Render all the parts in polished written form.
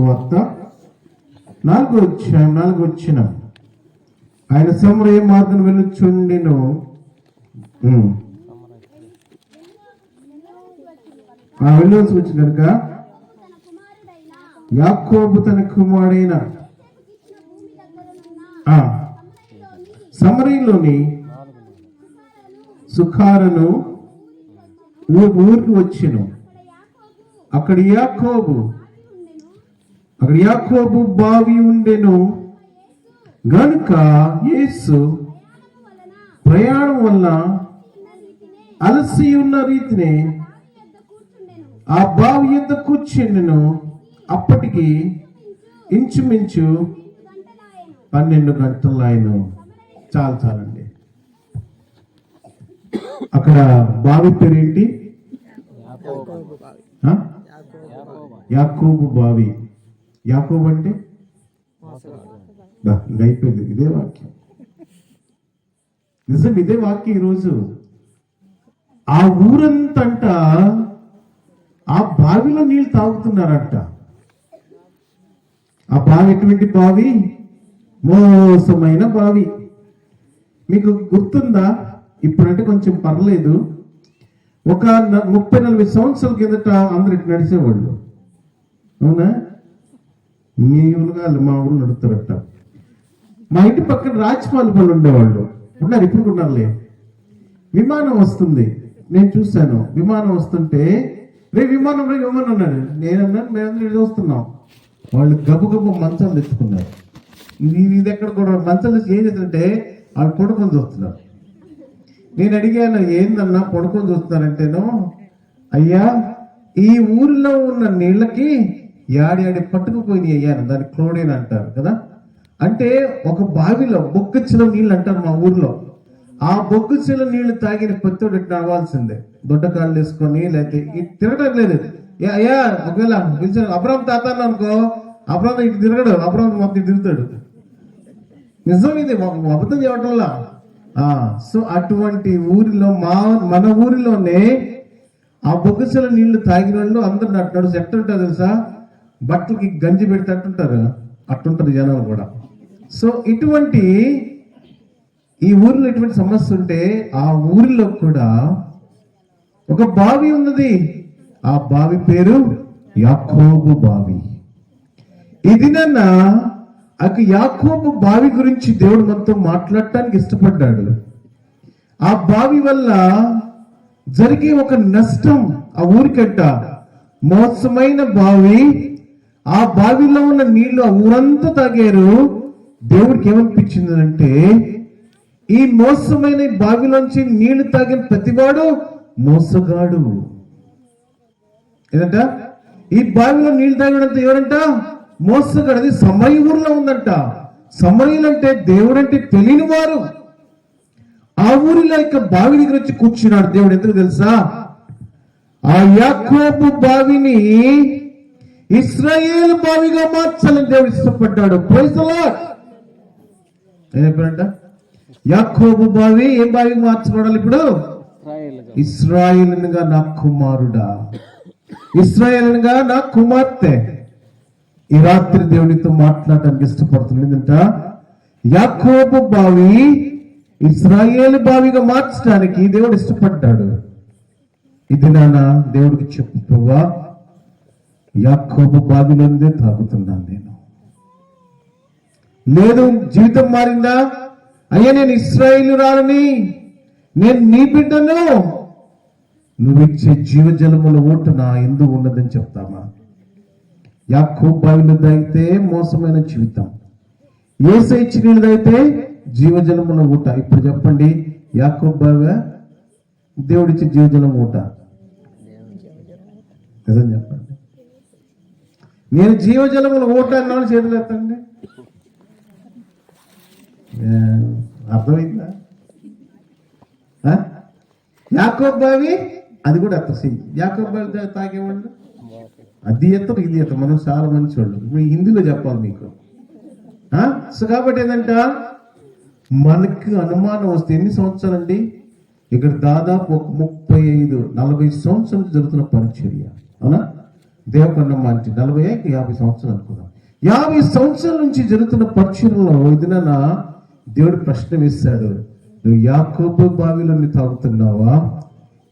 వార్త 4వ అధ్యాయం 4వ వచనం. ఆయన సమరయ మార్గం వెళ్ళుచుండెను. వెళ్ళవలసి వచ్చిన కనుక యాకోబు తన కుమారుడైన సమరయలోని సుఖారను ఊరికి వచ్చెను. అక్కడ యాకోబు బావి ఉండెను గనుక యేసు ప్రయాణం వల్ల అలసి ఉన్న రీతిని ఆ బావి యొద్ద కూర్చుండెను. అప్పటికి ఇంచుమించు 12 గంటలు ఆయన. చాలండి. అక్కడ బావి పేరేంటి? యాకోబు బావి. యాకోబు అంటే అయిపోయింది. ఇదే వాక్యం, నిజం, ఇదే వాక్యం. ఈరోజు ఆ ఊరంతంట ఆ బావిలో నీళ్ళు తాగుతున్నారంట. ఆ బావి ఎటువంటి బావి? మోసమైన బావి. మీకు గుర్తుందా? ఇప్పుడంటే కొంచెం పర్లేదు. ఒక 30-40 సంవత్సరాల కిందట అందరు ఇటు నడిచేవాళ్ళు. అవునా? మీ ఊరు కాదు, మా ఊరు నడుస్తారట. మా ఇంటి పక్కన రాజపాలపల్లి ఉండేవాళ్ళు ఉన్నారు, ఇప్పుడు ఉన్నారులే. విమానం వస్తుంది, నేను చూశాను. విమానం వస్తుంటే విమానం అన్నాడు. నేనన్నాను, మేమందరూ చూస్తున్నాం. వాళ్ళు గబగబ మంచాలు తెచ్చుకున్నారు. ఇది ఎక్కడ కూడా మంచాలు తెచ్చి ఏం చేస్తుంటే వాళ్ళు పడుకొని చూస్తున్నారు. నేను అడిగాను, ఏందన్నా పడుకొని చూస్తున్నారంటేనో, అయ్యా ఈ ఊరిలో ఉన్న నీళ్ళకి యాడి పట్టుకుపోయినాయి అయ్యా, దాన్ని క్లోరిన్ అంటారు కదా. అంటే ఒక బావిలో బొగ్గుచ్చిన నీళ్ళు అంటారు మా ఊర్లో. ఆ బొగ్గుచ్చిన నీళ్లు తాగిన పెద్దోడు ఇట్లా అవ్వాల్సిందే. దొడ్డకాళ్ళు వేసుకొని, లేకపోతే తిరగడం లేదు. అయ్యా ఒకవేళ పిలిచిన అబ్రాహం తాత అనుకో, అబ్రాహం ఇటు తిరగడు, అబ్రాహం మొత్తం తిరుగుతాడు. నిజం, ఇది అబద్ధం చేయటంలా. సో అటువంటి ఊరిలో మన ఊరిలోనే ఆ బొగ్గుసల నీళ్లు తాగిన వాళ్ళు అందరు నడు ఎట్టుంటారు తెలుసా? బట్టలకి గంజి పెడితే అట్టుంటారు, అట్టుంటారు జనాలు కూడా. సో ఇటువంటి ఈ ఊరిలో ఇటువంటి సమస్య ఉంటే ఆ ఊరిలో కూడా ఒక బావి ఉన్నది. ఆ బావి పేరు యాకోబు బావి. ఇది యాకోబు బావి గురించి దేవుడు మనతో మాట్లాడటానికి ఇష్టపడ్డాడు. ఆ బావి వల్ల జరిగే ఒక నష్టం ఆ ఊరికంట. మోసమైన బావి. ఆ బావిలో ఉన్న నీళ్లు ఆ ఊరంతా తాగారు. దేవుడికి ఏమనిపించింది అంటే, ఈ మోసమైన బావిలోంచి నీళ్లు తాగిన ప్రతివాడు మోసగాడు. ఏదంట? ఈ బావిలో నీళ్లు తాగినంత ఎవరంట? మోసగాడు. అది సమరయ ఊర్లో ఉందంట. సమరయులు అంటే దేవుడు అంటే తెలియని వారు. ఆ ఊరిలో ఇక బావి దగ్గర వచ్చి కూర్చున్నాడు దేవుడు. ఎందుకు తెలుసా? ఆ యాకోబు బావిని ఇశ్రాయేలు బావిగా మార్చాలని దేవుడు ఇష్టపడ్డాడు. Praise the Lord. ఏమంట? యాకోబు బావి ఏం బావిగా మార్చబడాలి ఇప్పుడు? ఇశ్రాయేలుగా నా కుమారుడా, ఇశ్రాయేలుగా నా కుమార్తె. ఈ రాత్రి దేవునితో మాట్లాడటానికి ఇష్టపడుతుంది. ఏంటంట? యాకోబు బావి ఇశ్రాయేలు బావిగా మార్చడానికి దేవుడు ఇష్టపడ్డాడు. ఇది దేవుడికి చెప్పుకోవా, యాకోబు బావిలోనే తాగుతున్నాను నేను. లేదు, జీవితం మారిందా? అయ్యా నేను ఇశ్రాయేలురాలని, నేను నీ బిడ్డను, నువ్విచ్చే జీవజలముల ఊట నా ఎందు ఉన్నదని చెప్తామా? యాకోబు బావిలో తాగితే మోసమైన జీవితం, యేసు ఇచ్చి నీళ్ళు తాగితే జీవజలముల ఊట. ఇప్పుడు చెప్పండి, యాకోబు బావి దేవుడిచ్చే జీవజలం ఊట? నిజం చెప్పండి. నేను జీవజలముల ఊట అన్నాను, చేతులు ఎత్తండి. అర్థమైందా? యాకోబు బావి అది కూడా ఎత్త. యాకోబు బావి తాగేవాళ్ళు అది ఎత్తరు, ఇది ఎత్తరు. మనం చాలా మంచి వాళ్ళు. ఇప్పుడు హిందీలో చెప్పాలి మీకు. సో కాబట్టి ఏంటంట, మనకు అనుమానం వస్తే ఎన్ని సంవత్సరాలండి? ఇక్కడ దాదాపు ఒక 35-40 సంవత్సరాలు జరుగుతున్న పరిచర్య. అవునా? దేవకొండ మంచి 40-50 సంవత్సరాలు అనుకున్నాం. 50 సంవత్సరాల నుంచి జరుగుతున్న పరిచయంలో ఇదిన దేవుడు ప్రశ్న వేశాడు, నువ్వు యాకోబు బావిలోని తాగుతున్నావా,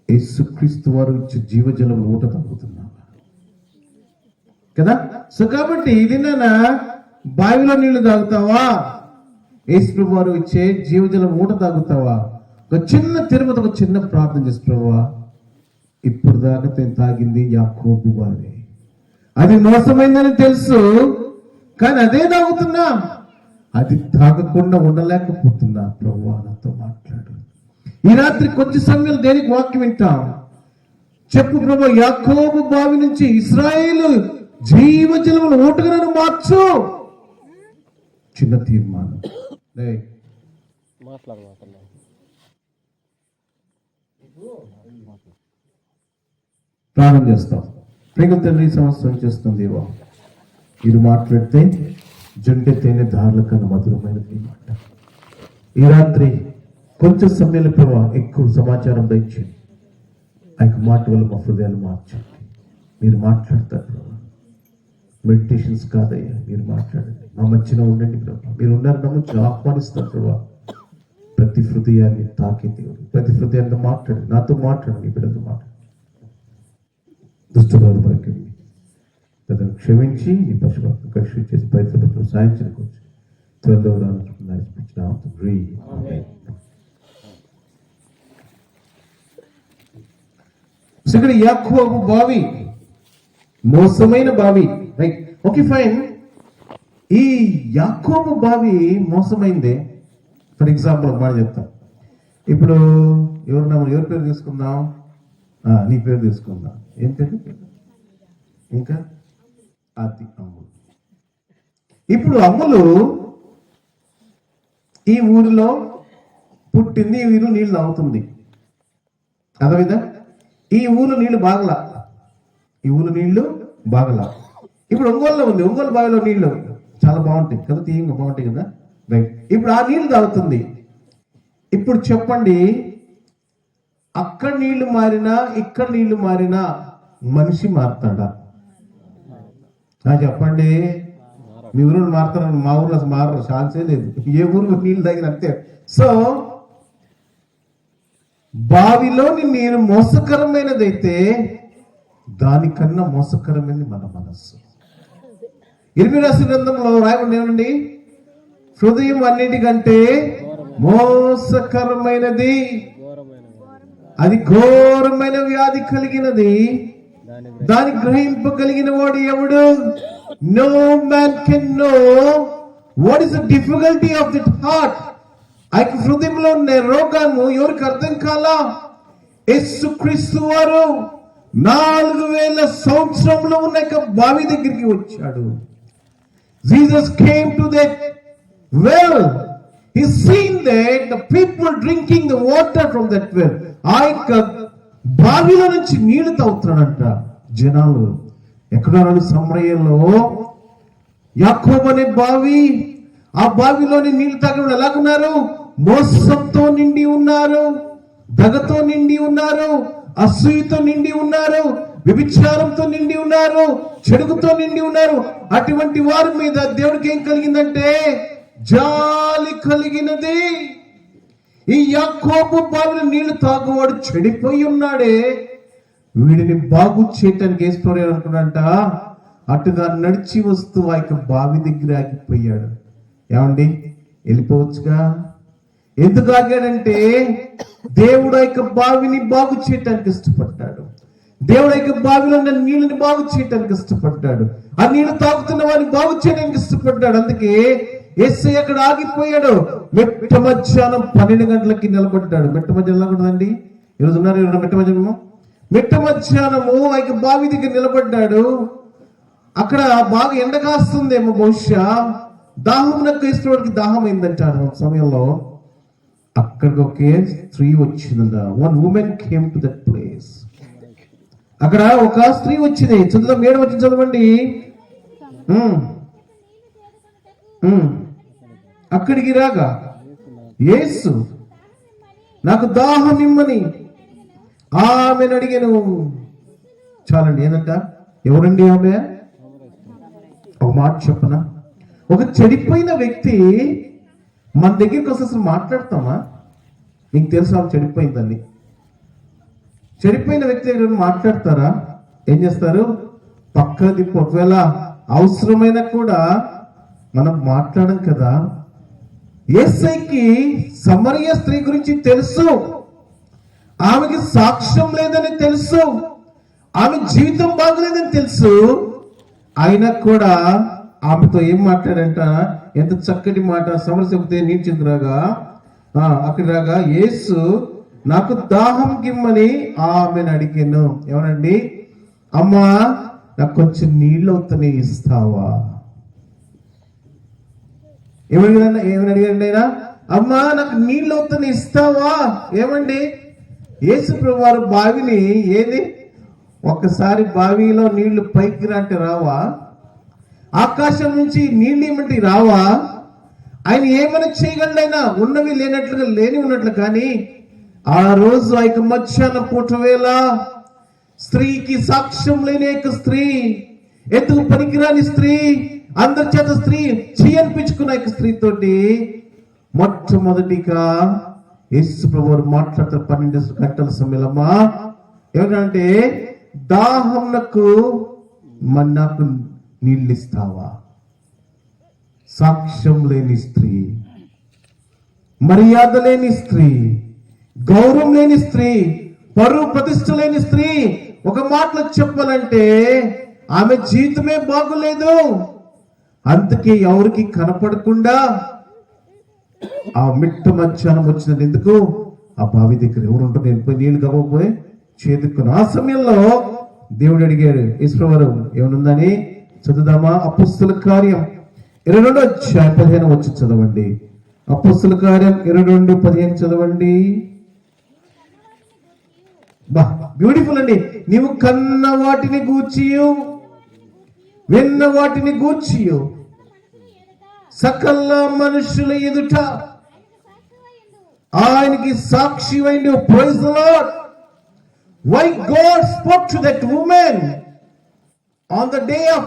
యేసుక్రీస్తు వారు ఇచ్చే జీవజలం ఊట తాగుతున్నావా కదా? సో కాబట్టి ఇదిన బావిలో నీళ్లు తాగుతావా, యేసు వారు ఇచ్చే జీవజలం ఊట తాగుతావా? ఒక చిన్న తిరుమత, ఒక చిన్న ప్రార్థన చేసి, ప్రభువా ఇప్పుడు దాకా నేను తాగింది యాకోబు బావి, అది మోసమైందని తెలుసు, కానీ అదే తాగుతున్నా, అది తాగకుండా ఉండలేకపోతున్నా. ప్రభువా నాతో మాట్లాడు. ఈ రాత్రి కొంచెం సమయం దేనికి వాక్యం వింటాం? చెప్పు ప్రభువా, యాకోబు బావి నుంచి ఇశ్రాయేలు జీవజలములు ఊటగా నన్ను మార్చు. చిన్న తీర్మానం. ప్రారంభం చేస్తాం. ప్రేమ తండ్రి, సంవత్సరం చేస్తుంది దేవా, ఇది మాట్లాడితే జంటె తేనె దారుల కన్నా మధురమైనది మాట. ఈ రాత్రి కొంచెం సమయంలో ప్రభావ ఎక్కువ సమాచారం దయచేయండి. ఆ యొక్క మాట వల్ల మా హృదయాలు మార్చండి. మీరు మాట్లాడతారు ప్రభావ, మెడిటేషన్స్ కాదయ్యా, మీరు మాట్లాడండి. మా మధ్యన ఉండండి ప్రభావ, మీరు ఉన్నారు నమ్మచ్చు ఆహ్వానిస్తారు ప్రభావ. ప్రతి హృదయాన్ని తాకి దేవుడు, ప్రతి హృదయాన్ని మాట్లాడండి, నాతో మాట్లాడండి, బిడ్డతో మాట్లాడండి. దుస్తులను పలికండి, పెద్దలు క్షమించి ఈ పశుభక్తులు కృషి చేసి ప్రయత్నం సాయం చేయవచ్చు. త్వరలో ఇక్కడ యాకోబు బావి మోసమైన బావి, రైట్? Okay fine. ఈ యాకోబు బావి మోసమైందే. ఫర్ ఎగ్జాంపుల్ ఒక మాట చెప్తాం. ఇప్పుడు ఎవరి పేరు తీసుకుందాం? నీ పేరు తీసుకుందాం. ఏం పేరు? ఇంకా అది అమ్ములు. ఇప్పుడు అమ్ములు ఈ ఊరిలో పుట్టింది, ఈ ఊరిలో నీళ్ళు తాగుతుంది. అర్థమైందా? ఈ ఊరు నీళ్లు బాగలా, ఈ ఊరు నీళ్లు బాగలా. ఇప్పుడు ఒంగోలులో ఉంది, ఒంగోలు బావిలో నీళ్లు చాలా బాగుంటాయి కదా, తీయంగా బాగుంటాయి కదా, రైట్? ఇప్పుడు ఆ నీళ్లు తాగుతుంది. ఇప్పుడు చెప్పండి, అక్కడ నీళ్లు మారినా ఇక్కడ నీళ్లు మారినా మనిషి మారుతాడా? చెప్పండి. మీ ఊరు మారుతారని, మా ఊర్లో అసలు మారరు, ఛాన్సే లేదు. ఏ ఊరు నీళ్ళు తాగిన అంతే. సో బావిలోని నీరు మోసకరమైనదైతే దానికన్నా మోసకరమైనది మన మనస్సు. 8 గ్రంథంలో రాయబడి ఏమండి? హృదయం అన్నిటికంటే మోసకరమైనది, అది ఘోరమైన వ్యాధి కలిగినది, దాని గ్రహింపగలిగిన వాడు ఎవడు? No man can know what is the difficulty of the heart. ఆ యొక్క హృదయంలో ఉన్న రోగాన్ని ఎవరికి అర్థం కాలా? యేసుక్రీస్తు వారు 4000 సంవత్సరంలో ఉన్న యొక్క బావి దగ్గరికి వచ్చాడు. Jesus came to that well. He seen that the people drinking the water from that well. ఆ యొక్క బావిలో నుంచి నీళ్లు తాగుతున్నాడంట జనాలు. ఎక్కడున్నాడు? సమరయంలో యాకోబు అనే బావి. ఆ బావిలోని నీళ్లు తాగడం ఎలాగున్నారు? మోసంతో నిండి ఉన్నారు, దగతో నిండి ఉన్నారు, అసూయతో నిండి ఉన్నారు, వ్యభిచారంతో నిండి ఉన్నారు, చెడుగుతో నిండి ఉన్నారు. అటువంటి వారి మీద దేవుడికి ఏం కలిగిందంటే జాలి కలిగినది. ఈ యాకోబు బావిలో నీళ్లు తాగువాడు చెడిపోయి ఉన్నాడే, వీడిని బాగు చేయటానికి ఏసుకోవాలి అనుకున్నంట. అటుగా నడిచి వస్తూ ఆ యొక్క బావి దగ్గర ఆగిపోయాడు. ఏమండి, వెళ్ళిపోవచ్చుగా. ఎందుకు ఆగాడంటే దేవుడు ఆ యొక్క బావిని బాగు చేయటానికి ఇష్టపడ్డాడు. దేవుడు యొక్క బావిలో ఉన్న నీళ్ళని బాగు చేయడానికి ఇష్టపడ్డాడు. ఆ నీళ్లు తాగుతున్న వారిని బాగు చేయడానికి ఇష్టపడ్డాడు. అందుకే యేసయ్య అక్కడ ఆగిపోయాడు. మెట్ట మధ్యాహ్నం 12 గంటలకి నిలబడ్డాడు. మెట్ట మధ్యాహ్నం నిలబడదండి, ఈరోజు ఉన్నారు మెట్ట మధ్యాహ్నము. మెట్ట మధ్యాహ్నము ఆ యొక్క బావి దగ్గర నిలబడ్డాడు. అక్కడ బాగా ఎండ కాస్తుందేమో, బహుశా దాహం నాకు ఇష్టపడికి దాహం అయిందంటారు సమయంలో. అక్కడికి ఒకే స్త్రీ వచ్చిందంట. One women came to that place. అక్కడ ఒక స్త్రీ వచ్చింది. చదువు 7 వచ్చింది, చదవండి. అక్కడికి రాగా యేసు నాకు దాహం ఇమ్మని ఆమెను అడిగాను. చాలండి, ఏంటంట? ఎవరండి ఆమె? ఒక మాట చెప్పనా, ఒక చెడిపోయిన వ్యక్తి మన దగ్గరికి వస్తే అసలు మాట్లాడతామా? నీకు తెలుసా ఆమె చెడిపోయిందని? చెడిపోయిన వ్యక్తి దగ్గర మాట్లాడతారా? ఏం చేస్తారు? పక్క దిప్పు. ఒకవేళ అవసరమైన కూడా మనం మాట్లాడం కదా. యేసయ్యకి సమరయ స్త్రీ గురించి తెలుసు, ఆమెకి సాక్ష్యం లేదని తెలుసు, ఆమె జీవితం బాగలేదని తెలుసు. అయినా కూడా ఆమెతో ఏం మాట్లాడంట? ఎంత చక్కటి మాట. సమరయ చెబితే నేను చెందురాగా అక్కడ రాగా యేసు నాకు దాహం గిమ్మని ఆమెను అడిగాను. ఏమనండి? అమ్మా నాకు కొంచెం నీళ్ళు అవుతానే ఇస్తావా? ఏమని అడిగారండి ఆయన? అమ్మా నాకు నీళ్ళు అవుతానే ఇస్తావా? ఏమండి? యేసు ప్రభు వారు బావిని ఏది ఒక్కసారి బావిలో నీళ్లు పైకి రాంటే రావా? ఆకాశం నుంచి నీళ్ళు ఏమంటే రావా? ఆయన ఏమైనా చేయగలడైనా, ఉన్నవి లేనట్లుగా లేని ఉన్నట్లు. కానీ ఆ రోజు ఆ యొక్క మధ్యాహ్న పూట వేళ స్త్రీకి సాక్ష్యం లేని స్త్రీ, ఎందుకు పనికిరాని స్త్రీ, అందరి చేత స్త్రీ చేయనిపించుకున్న స్త్రీతోటి మొట్టమొదటిగా యేసు ప్రభువు మాట్లాడతారు 12 గంటల సమయంలో. ఏమంటే దాహం నాకు నీళ్ళు ఇస్తావా? సాక్ష్యం లేని స్త్రీ, మర్యాద లేని స్త్రీ, గౌరవం లేని స్త్రీ, పరువు ప్రతిష్ఠ లేని స్త్రీ. ఒక మాటలో చెప్పాలంటే ఆమె జీవితమే బాగులేదు. అందుకే ఎవరికి కనపడకుండా ఆ మిట్ట మధ్యాహ్నం వచ్చినది. ఎందుకు? ఆ బావి దగ్గర ఎవరు ఉంటారు? నేను పోయి నీళ్లు కవ్వకపోయి చేదుకుని. ఆ సమయంలో దేవుడు అడిగాడు ఈశ్వరవారు ఏమనుందని. చదువుదామా? అపొస్తలుల కార్యం 22:15 వచ్చి చదవండి. అపొస్తలుల కార్యం 22:15 చదవండి. బా బ్యూటిఫుల్ అండి. నీవు కన్న వాటిని గూర్చియు విన్న వాటిని గూర్చియు సకల మనుషుల ఎదుట ఆయనకి సాక్షి అయిన. Praise the Lord. Why God spoke to that woman on the day of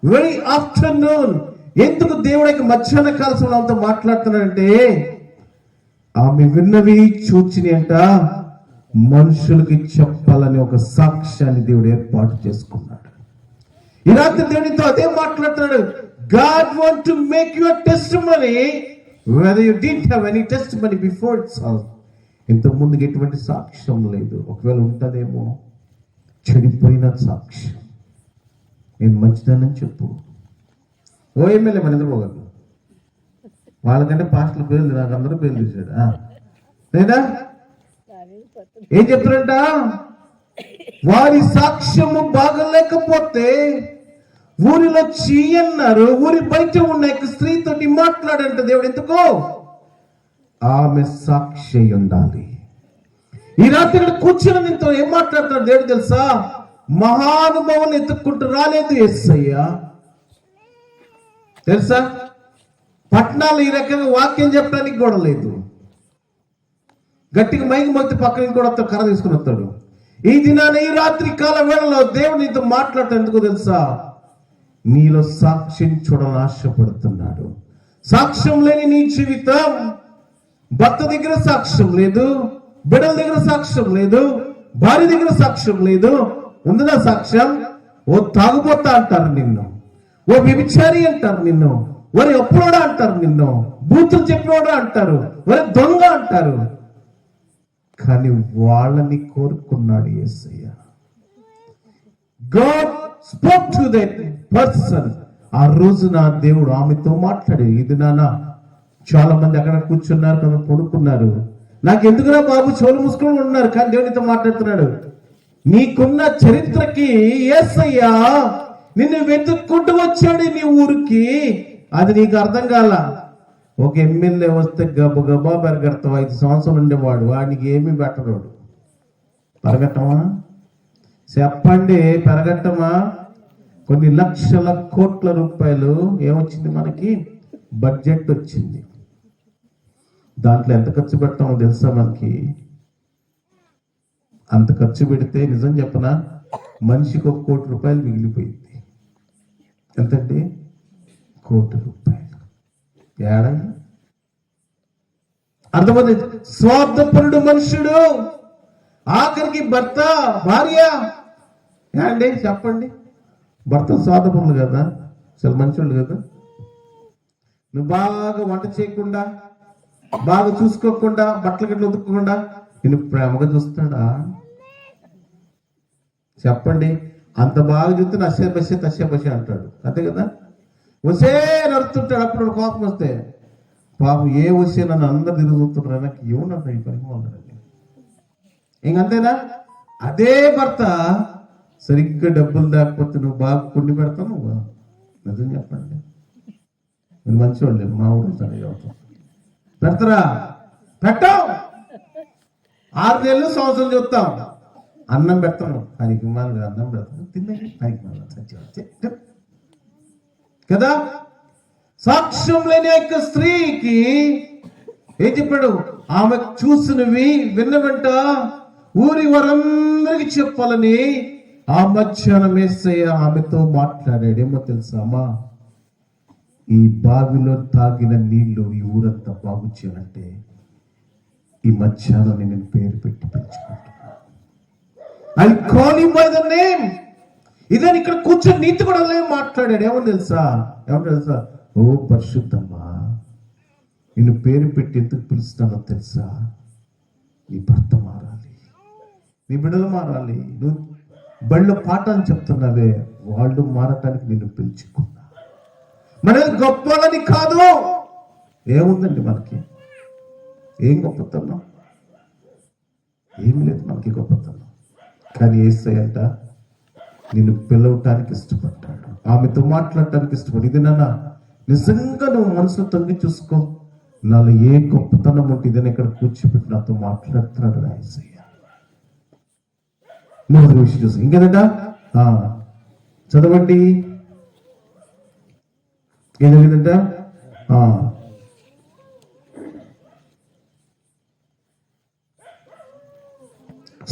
very afternoon? ఎందుకు దేవుడికి మధ్యాహ్న కాల సమయంలో మాట్లాడుతున్నాడంటే ఆమె విన్నవి చూచిని అంట మనుషులకి చెప్పాలని ఒక సాక్ష్యాన్ని దేవుడు ఏర్పాటు చేసుకున్నాడు. ఈ రాత్రి దేవునితో అదే మాట్లాడుతున్నాడు. God want to make you a testimony whether you didn't have any testimony before itself. ఇంతకు ముందుకు ఎటువంటి సాక్ష్యం లేదు. ఒకవేళ ఉంటుందేమో చెడిపోయిన సాక్ష్యం. నేను మంచిదానని చెప్పు. ఓ ఎమ్మెల్యే మన ఇద్దరు పోగలరు. వాళ్ళకంటే పాస్టర్ల పేర్లు నాకు అందరూ పేర్లు తీశాడు లేదా? ఏం చెప్తారంట? వారి సాక్ష్యము బాగలేకపోతే ఊరిలో చీయన్నారు, ఊరి బయట ఉన్న స్త్రీతోటి మాట్లాడంట దేవుడు. ఎందుకో? ఆమె సాక్షి ఉండాలి. ఈ రాత్రి ఇక్కడ కూర్చుని నీతో ఏం మాట్లాడుతున్నాడు దేవుడు తెలుసా? మహానుభావులు ఎత్తుక్కుంటూ రాలేదు యేసయ్య. తెలుసా? పట్టణాలు ఈ రకంగా వాక్యం చెప్పడానికి కూడా లేదు. గట్టిగా మైకి మొత్తి పక్కన కూడా కర్ర తీసుకుని వస్తాడు. ఈ దినాన ఈ రాత్రి కాల వేళలో దేవుడు నీతో మాట్లాడటం ఎందుకు తెలుసా? నీలో సాక్ష్యం చూడాలని ఆశపడుతున్నాడు. సాక్ష్యం లేని నీ జీవితం, భర్త దగ్గర సాక్ష్యం లేదు, బిడ్డల దగ్గర సాక్ష్యం లేదు, భార్య దగ్గర సాక్ష్యం లేదు. ఉందినా సాక్ష్యం? ఓ తాగుబోతా అంటారు నిన్ను, ఓ వ్యభిచారి అంటారు నిన్ను, వారి అప్పులోడా అంటారు నిన్ను, బూతులు చెప్పినోడా అంటారు, వారి దొంగ అంటారు. కానీ వాళ్ళని కోరుకున్నాడు యేసయ్య. God spoke to that person. ఆ రోజు నా దేవుడు ఆమెతో మాట్లాడి. ఇది నాన్న చాలా మంది అక్కడ కూర్చున్నారు, కొంత పడుకున్నారు. నాకు ఎందుకురా బాబు చెవులు మూసుకొని ఉన్నారు. కానీ దేవునితో మాట్లాడుతున్నాడు. నీకున్న చరిత్రకి యేసయ్య నిన్ను వెతుక్కుంటూ వచ్చాడు నీ ఊరికి. అది నీకు అర్థం కాల. ఒక ఎమ్మెల్యే వస్తే గబా పెరగడతావు. 5 సంవత్సరాలు ఉండేవాడు, వాడికి ఏమీ పెట్టరోడు. పెరగట్టమా? చెప్పండి, పెరగట్టమా? కొన్ని లక్షల కోట్ల రూపాయలు ఏమొచ్చింది మనకి? బడ్జెట్ వచ్చింది. దాంట్లో ఎంత ఖర్చు పెట్టామో తెలుసా మనకి? అంత ఖర్చు పెడితే నిజం చెప్పనా మనిషికి ₹1,00,00,000 మిగిలిపోయింది. ఎంతండి? ₹1,00,00,000. ఏడా అర్థమైంది? స్వార్థపరుడు మనుషుడు, ఆఖరికి భర్త భార్య. ఏమండి చెప్పండి, భర్త స్వార్థపరులు కదా, అసలు మంచోళ్ళు కదా. నువ్వు బాగా వంట చేయకుండా, బాగా చూసుకోకుండా, బట్టలు గట్ల ఉతుక్కోకుండా నేను ప్రేమగా చూస్తాడా? చెప్పండి. అంత బాగా చూస్తే నచ్చే బస్సే అంటాడు, అంతే కదా. వసే నడుతుంటాడు. అప్పుడు కోపం వస్తే పాపం ఏ వసే నన్ను అందరు తిరుగుతుంటారు, నాకు ఏమన్నా ఈ పనికి వాళ్ళని. ఇంకంతేనా? అదే భర్త సరిగ్గా డబ్బులు లేకపోతే నువ్వు బాగా కొండి పెడతావు. నువ్వు నిజం చెప్పండి, నేను మంచివాళ్ళు మా ఊరు పెడతారా? పెట్టావు. 6 నెలలు సంవత్సరం చూస్తాం, అన్నం పెడతాను పనికి మాలు, అన్నం పెడతాను తిన్నాయి పనికి మాలు కదా. సాక్ష్యం లేని యొక్క స్త్రీకి ఏం చెప్పాడు? ఆమె చూసినవి విన్న వెంట ఊరి వారందరికి చెప్పాలని ఆ మధ్యాహ్నం యేసయ్య ఆమెతో మాట్లాడాడు. ఏమో తెలుసా అమ్మా, ఈ బావిలో తాగిన నీళ్లు ఈ ఊరంతా బాగు చేయాలంటే ఈ మధ్యాహ్నం నేను పేరు పెట్టి పిలుచుకుంటున్నా. I call you by the name. ఇదని ఇక్కడ కూర్చొని నీతి కూడా మాట్లాడాడు. ఏమని తెలుసా? ఓ పరిశుద్ధమ్మా, నిన్ను పేరు పెట్టి ఎందుకు పిలుస్తానో తెలుసా? నీ భర్త మారాలి, నీ బిడ్డలు మారాలి. నువ్వు బళ్ళో పాఠాలు చెప్తున్నావే, వాళ్ళు మారటానికి నిన్ను పిలుచుకున్నా. మనది గొప్పలని కాదు. ఏముందండి మనకి? ఏం గొప్పతనం? ఏమి లేదు మనకి గొప్పతనం. కానీ యేసయ్య నిన్ను పిలవటానికి ఇష్టపడ్డాడు, ఆమెతో మాట్లాడటానికి ఇష్టపడి. ఇది నాన్న నిజంగా నువ్వు మనసులో తొంగి చూసుకో, నాలో ఏ గొప్పతనం ఉంటే ఇదని ఇక్కడ కూర్చోబెట్టి నాతో మాట్లాడుతున్నాడు యేసయ్య. మూడో విషయం చూసి ఇంకేదంట చదవండి. ఏం జరిగిందంట?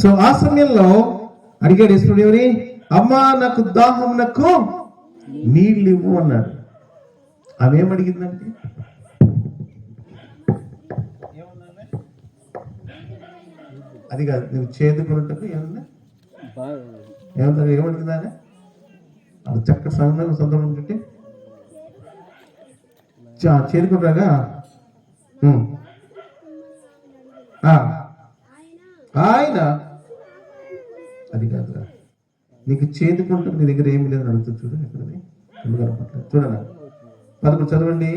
సో ఆ సమయంలో అడిగాడు యేసుడు ఎవరి? అమ్మా నాకు దాహం, నాకు నీళ్ళు ఇవ్వు అన్నాడు. ఆమె ఏమడిగిందంటే, అది కాదు, నువ్వు చేదుకున్నట్టుకు ఏమడిగిందా? అది చక్కటి సందర్భం చుట్టి చేదుకుంటాగా ఆయన, అది కాదురా, నీకు చేదుకుంటూ నీ దగ్గర ఏమి లేదని అడుగుతుంది చూడు. ఎక్కడది ఎందుకు కనపట్లేదు చూడనా? 11 చదవండి.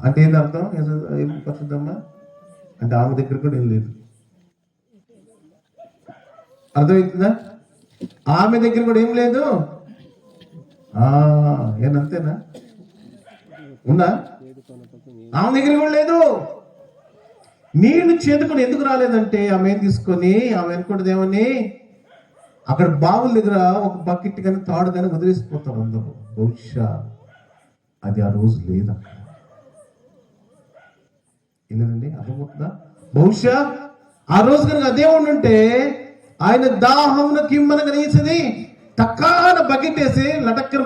అంటే ఏంది అర్థం? ఏం పరిశుద్ధమ్మా అంటే ఆమె దగ్గర కూడా ఏం లేదు. అర్థమవుతుందా? ఆమె దగ్గర కూడా ఏం లేదు. ఏనంతేనా? ఉందా? ఆమె దగ్గర కూడా లేదు. నీళ్లు చేతుకొని ఎందుకు రాలేదంటే ఆమె ఏం తీసుకొని ఆమె అనుకుంటుంది ఏమని, అక్కడ బావుల దగ్గర ఒక బకెట్ కానీ తాడు కానీ వదిలేసిపోతారు అందరూ. బహుశా అది ఆ రోజు లేదు అక్కడ. ఏంటండి అర్థమవుతుందా? బహుశా ఆ రోజు కనుక అదే ఉండుంటే ఆయన దాహంను కిమ్మనగా వేసేది, తక్కువ బకెట్ వేసి లటక్కర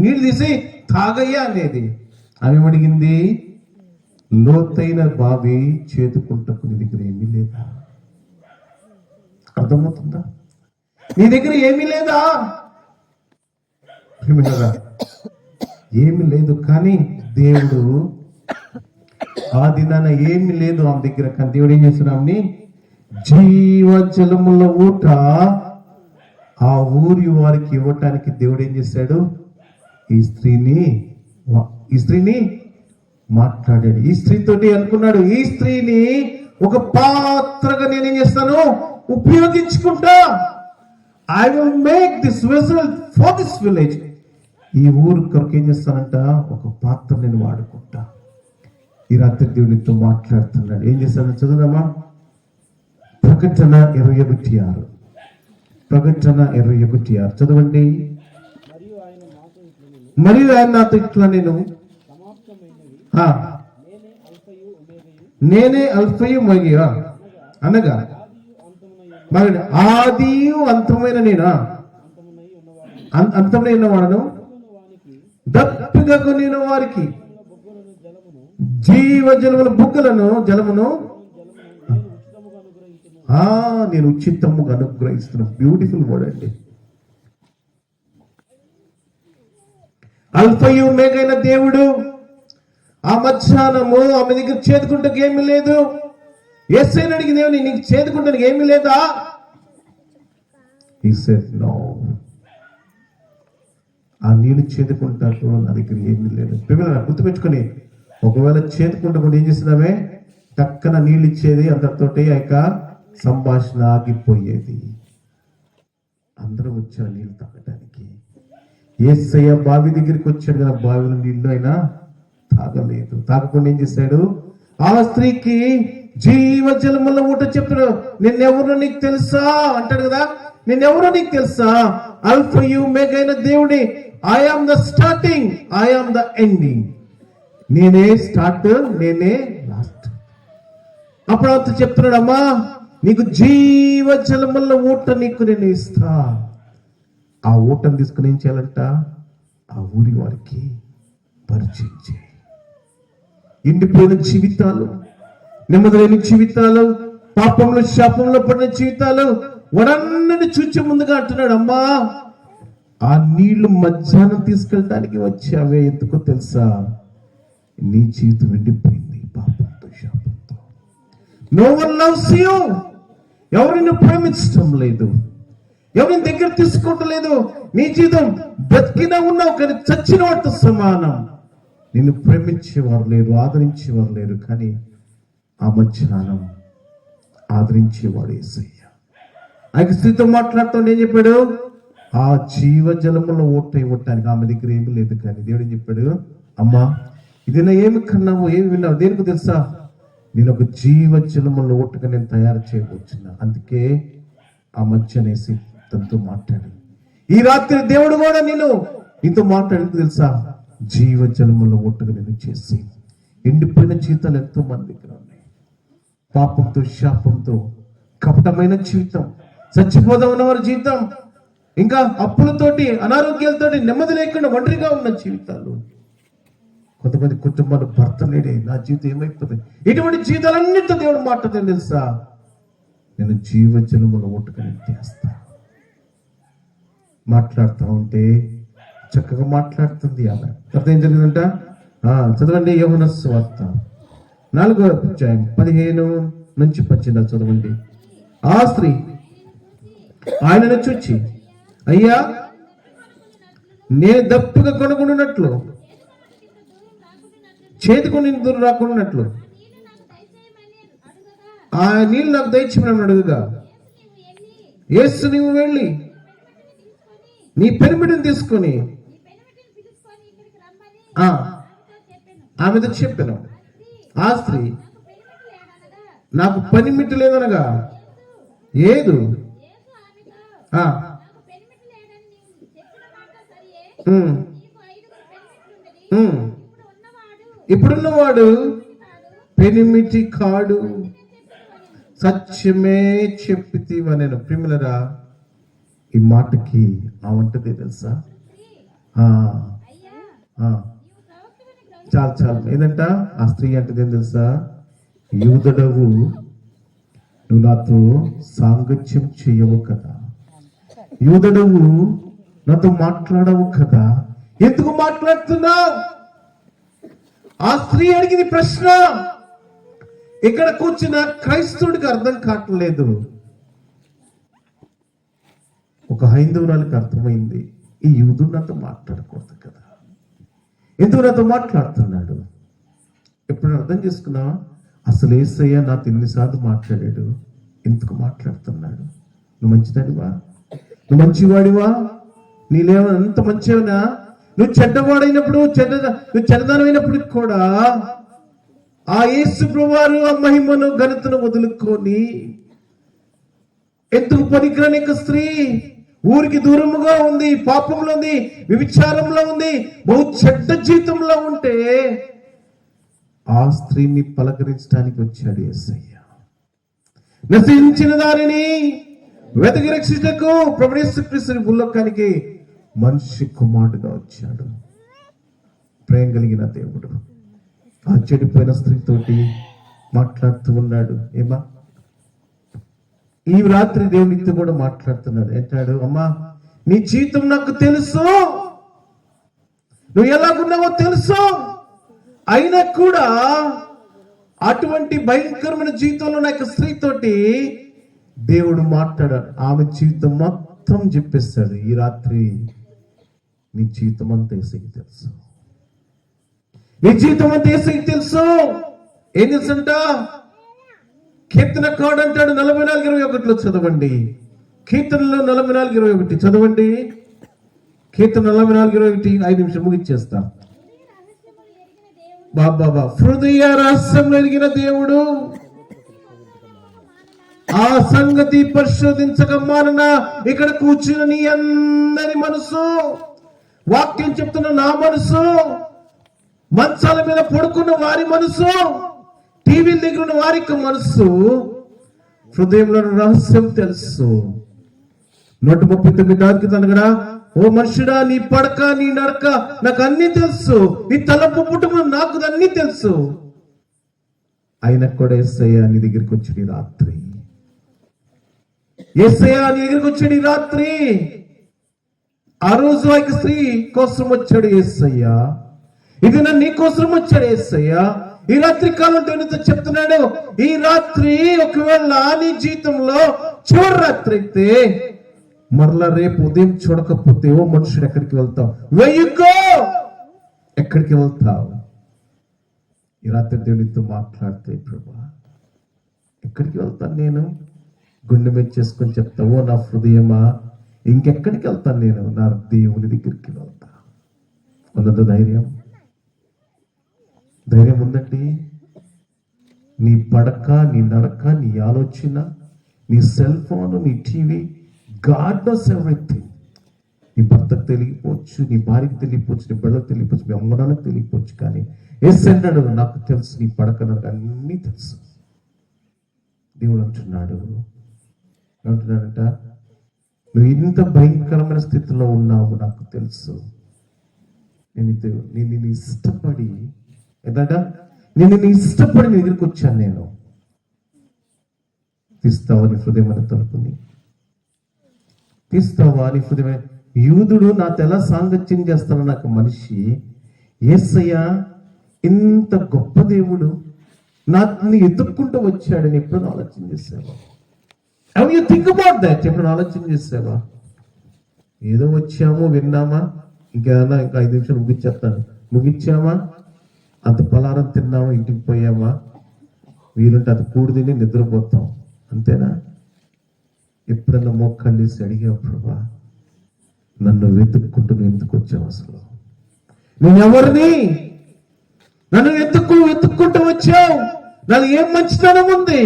నీళ్ళు తీసి తాగయ్యా అనేది. ఆమె అడిగింది, లోతైన బావి చేతుకుంటకు నీ దగ్గర ఏమీ లేదా? అర్థమవుతుందా? నీ దగ్గర ఏమీ లేదా? ఏమి లేదు. కానీ దేవుడు ఆ దినాన ఏమి లేదు ఆమె దగ్గర, కానీ దేవుడు ఏం చేస్తున్నామని జీవజలముల ఊట ఆ ఊరి వారికి ఇవ్వటానికి దేవుడు ఏం చేశాడు? ఈ స్త్రీని మాట్లాడాడు. ఈ స్త్రీతోటి అనుకున్నాడు, ఈ స్త్రీని ఒక పాత్రగా నేనేం చేస్తాను, ఉపయోగించుకుంటా. I will make this vessel for this village. ఈ ఊరు కొరకు ఏం చేస్తానంట, ఒక పాత్ర నేను వాడుకుంటా. ఈ రాత్రి దేవునితో మాట్లాడుతున్నాడు. ఏం చేస్తాను చదువుదామా? ప్రకటన 21:6. ప్రకటన 21:6 చదవండి. మరియు ఆయన నాతో ఇట్లా నేను నేనే అల్ఫయు ఒమేగా అనగా మరి ఆదియు అంతమైన నేనా, అంతమైన ఉన్నవాడను, దప్పిగా కొనిన వారికి జీవ జలముల బుగ్గలను జలమును నేను ఉచితముగా అనుగ్రహిస్తున్న. బ్యూటిఫుల్ వర్డ్ అండి. అల్ఫయు ఒమేగా దేవుడు ఆ మధ్యాహ్నము ఆమె దగ్గర చేదుకుంటకు ఏమీ లేదు. యేసయ్యని అడిగి దేవుని నీకు చేదుకుంటానికి ఏమీ లేదా? He said no. ఆ నీళ్ళు చేదుకుంటాకు నా దగ్గర ఏమీ లేదు. పిల్లలు గుర్తుపెట్టుకొని, ఒకవేళ చేదుకుంటకుండా ఏం చేసినామే, టక్కన నీళ్ళు ఇచ్చేది, అందరితోటి ఆ యొక్క సంభాషణ ఆగిపోయేది. అందరూ వచ్చారు నీళ్ళు తాగడానికి. యేసయ్య బావి దగ్గరికి వచ్చాడు కదా, బావిలో నీళ్లు అయినా తాగలేదు. తాగకుండా ఏం చేశాడు, ఆ స్త్రీకి జీవ జలముల ఊట చెప్పాడు. నిన్నెవరో నీకు తెలుసా అంటాడు కదా, నిన్నెవరో నీకు తెలుసా? అల్ఫయు ఒమేగా దేవుడి, I am the starting, I am the ending. నేనే స్టార్ట్, నేనే లాస్ట్. అప్పుడు అంత చెప్తున్నాడు, అమ్మా నీకు జీవ జలముల ఊట నీకు నేను ఇస్తా. ఆ ఊటను తీసుకుని ఏం చేయాలంట, ఆ ఊరి వారికి పరిచయం చేయి. ఎండిపోయిన జీవితాలు, నెమ్మదిలేని జీవితాలు, పాపంలో శాపంలో పడిన జీవితాలు, వాడన్నది చూచే ముందుగా అంటున్నాడు, అమ్మా ఆ నీళ్లు మధ్యాహ్నం తీసుకెళ్ళడానికి వచ్చావే, ఎందుకో తెలుసా? నీ జీవితం ఎండిపోయింది పాపంతో, శాపంతో. No one loves you. ఎవరు నిన్ను ప్రేమించడం లేదు, ఎవరిని దగ్గర తీసుకోవటం లేదు. నీ జీవితం బ్రతికినా ఉన్నావు కానీ చచ్చిన వాటితో సమానం. నిన్ను ప్రేమించేవారు లేరు, ఆదరించేవారు లేరు. కానీ ఆ మధ్యాహ్నం ఆదరించేవాడు యేసయ్య. ఆయన స్త్రీతో మాట్లాడుతూ ఏం చెప్పాడు, ఆ జీవ జలములో ఊట ఇవ్వటానికి ఆమె దగ్గర ఏమి లేదు. కానీ దేవుడు ఏం చెప్పాడు, అమ్మా ఇది నా ఏమి కన్నావు, ఏమి విన్నావు, దేనికి తెలుసా? నేను ఒక జీవ జలముల ఊటగా నేను తయారు చేయవచ్చున్నా. అందుకే ఆ మధ్యనేసి తనతో మాట్లాడు. ఈ రాత్రి దేవుడు కూడా నీతో మాట్లాడి తెలుసా, జీవ జలముల ఊటగా నేను చేసి. ఎండిపోయిన జీవితాలు ఎంతో మంది దగ్గర ఉన్నాయి. పాపంతో, శాపంతో, కపటమైన జీవితం, చచ్చిపోదామన్న వారి జీవితం, ఇంకా అప్పులతోటి, అనారోగ్యాలతోటి, నెమ్మది లేకుండా ఒంటరిగా ఉన్న జీవితాలు. కొంతమంది కుటుంబాలు భర్త లేడే, నా జీవితం ఏమైపోతుంది. ఇటువంటి జీవితాలన్నింటితో దేవుడు మాట్లాడుతుంది తెలుసా, నేను జీవ జలముల ఊటగా నేను చేస్తా. మాట్లాడుతూ ఉంటే చక్కగా మాట్లాడుతుంది ఆమె. తర్వాత ఏం జరిగిందంట, చదవండి యోహాను సువార్త 4వ అధ్యాయం 15-18 చదవండి. ఆ స్త్రీ ఆయనను చూచి, అయ్యా నేను దప్పుగా కొనుక్కున్నట్లు, చేతికొని దూరం రాకున్నట్లు ఆ నీళ్ళు నాకు దయచేయమని అడుగుగా, యేసు నీవు వెళ్ళి నీ పెనిమిటిని తీసుకొని ఆమెతో చెప్పాను. ఆ స్త్రీ, నాకు పనిమిట్టు లేదనగా, ఏదు ఇప్పుడున్నవాడు పెనిమిటి కాడు, సత్యమే చెప్పితివా. నేను ప్రియులరా, ఈ మాటకి ఆ వంటదే తెలుసా, చాలు చాలు. ఏంటంట ఆ స్త్రీ అంటే ఏం తెలుసా, యూదుడవు నువ్వు నాతో సాంగత్యం చేయవు కదా, యూదుడవు నాతో మాట్లాడవు కదా, ఎందుకు మాట్లాడుతున్నావు? ఆ స్త్రీ అడిగింది ప్రశ్న. ఇక్కడ కూర్చున్న క్రైస్తవుడికి అర్థం కావట్లేదు. ఒక హైందవురాలికి అర్థమైంది, ఈ యూదుడు నాతో మాట్లాడకూడదు కదా, ఎందుకు నాతో మాట్లాడుతున్నాడు? ఎప్పుడు అర్థం చేసుకున్నావా? అసలు యేసయ్య నాతో ఎన్నిసార్లు మాట్లాడాడు, ఎందుకు మాట్లాడుతున్నాడు? నువ్వు మంచిదానివా? నువ్వు మంచివాడివా? నీలేమన్నా అంత మంచివనా? నువ్వు చెడ్డవాడైనప్పుడు, నువ్వు చెడ్డదానమైనప్పటికి కూడా ఆ యేసు ప్రభువారు ఆ మహిమను, ఘనతను వదులుకొని, ఎందుకు పనికిరాని స్త్రీ, ఊరికి దూరముగా ఉంది, పాపంలో ఉంది, వ్యభిచారంలో ఉంది, బహు చెడ్డ జీవితంలో ఉంటే ఆ స్త్రీని పలకరించడానికి వచ్చాడు యేసయ్య. నశించిన దానిని వెతికి రక్షించకు ప్రభువు యేసుక్రీస్తు భూలోకానికి మనిషి కుమారుడుగా వచ్చాడు. ప్రేమ కలిగిన దేవుడు ఆ చెడిపోయిన స్త్రీతోటి మాట్లాడుతూ ఉన్నాడు. ఏమా ఈ రాత్రి దేవునితో కూడా మాట్లాడుతున్నాడు. అంటాడు, అమ్మా నీ జీవితం నాకు తెలుసు, నువ్వు ఎలాగున్నావో తెలుసు, అయినా కూడా అటువంటి భయంకరమైన జీవితంలో నా యొక్క స్త్రీతోటి దేవుడు మాట్లాడాడు. ఆమె జీవితం మొత్తం చెప్పేస్తాడు. ఈ రాత్రి నీ జీవితం అంతా యేసయ్యకి తెలుసు, నీ జీవితం అంతా యేసయ్యకి తెలుసు. ఏం తెలుసంట? కీర్తనకారుడు అంటాడు 44:21 చదవండి. కీర్తనలో 44:21 చదవండి. కీర్తన 44:21 5 నిమిషం ముగిచ్చేస్తా. బాబా హృదయ రహస్యం ఎరిగిన దేవుడు ఆ సంగతి పరిశోధించక మానన ఇక్కడ కూర్చుని నీ అందరి మనసు, వాక్యం చెప్తున్న నా మనసు, మంచాల మీద పడుకున్న వారి మనసు, టీవీల దగ్గర ఉన్న వారికి మనసు, హృదయంలో రహస్యం తెలుసు. 139 అనగా ఓ మనుషుడా నీ పడక నీ నడక నాకు అన్ని తెలుసు, నీ తలపు పుట్టుకు నాకు అన్ని తెలుసు. అయినా కూడా యేసయ్య నీ దగ్గరికి వచ్చి రాత్రి, యేసయ్య నీ దగ్గరికి వచ్చాడు ఈ రాత్రి. ఆ రోజు ఆ స్త్రీ కోసం వచ్చాడు యేసయ్య, ఇది నా నీ కోసం వచ్చాడు యేసయ్య. ఈ రాత్రి కాలం దేవునితో చెప్తున్నాడు, ఈ రాత్రి ఒకవేళ నీ జీవితంలో చివరి రాత్రి అయితే మరలా రేపు ఉదయం చూడకపోతే ఓ మనుషుడు ఎక్కడికి వెళ్తావు? వెయ్యికో ఎక్కడికి వెళ్తావు? ఈ రాత్రి దేవునితో మాట్లాడితే, ప్రభా ఎక్కడికి వెళ్తాను నేను? గుండె మీద చేసుకొని చెప్తావు, నా హృదయమా ఇంకెక్కడికి వెళ్తాను నేను? నా దేవుని దగ్గరికి వెళ్తా. ఉన్నది ధైర్యం? ధైర్యం ఉందండి. నీ పడక నీ నడక నీ ఆలోచన నీ సెల్ ఫోన్ నీ టీవీ, గాడ్ నోస్ ఎవ్రీథింగ్. నీ భర్తకు తెలియకపోవచ్చు, నీ భార్యకి తెలియకపోవచ్చు, నీ బిడ్డకు తెలియకపోవచ్చు, మీ అమ్మడానికి తెలియకపోవచ్చు, కానీ యేసయ్యన్నాడు నాకు తెలుసు, నీ పడక నడక అన్నీ తెలుసు. దేవుడు అంటున్నాడు, ఏమంటున్నాడంట? నువ్వు ఇంత భయంకరమైన స్థితిలో ఉన్నావు నాకు తెలుసు. నేను ఇష్టపడి ఏంటంట? నేను ఇష్టపడి నీ దగ్గరికి వచ్చాను. నేను తీస్తావా నీ హృదయమైన తలుపుని? తీస్తావా నీ హృదయమైన? యూదుడు నాతో ఎలా సాంగత్యం చేస్తాను నాకు మనిషి, యేసయ్య ఇంత గొప్ప దేవుడు నాని ఎత్తుక్కుంటూ వచ్చాడని ఎప్పుడు ఆలోచన చేసావా? You think about that? ఎప్పుడు ఆలోచన చేసావా? ఏదో వచ్చాము విన్నామా, ఇంకా 5 నిమిషాలు ముగిచ్చామా, అంత పలారం తిన్నామా, ఇంటికి పోయామా, వీలుంటే అది కూడి తిని నిద్రపోతాం, అంతేనా? ఎప్పుడన్నా మోకాళ్ళేసి అడిగావు, ప్రభా నన్ను వెతుక్కుంటూ నువ్వు ఎందుకు వచ్చావు? అసలు నేను ఎవరిని? నన్ను వెతుక్కుంటూ వచ్చావు? నాది ఏం మంచితనం ఉంది?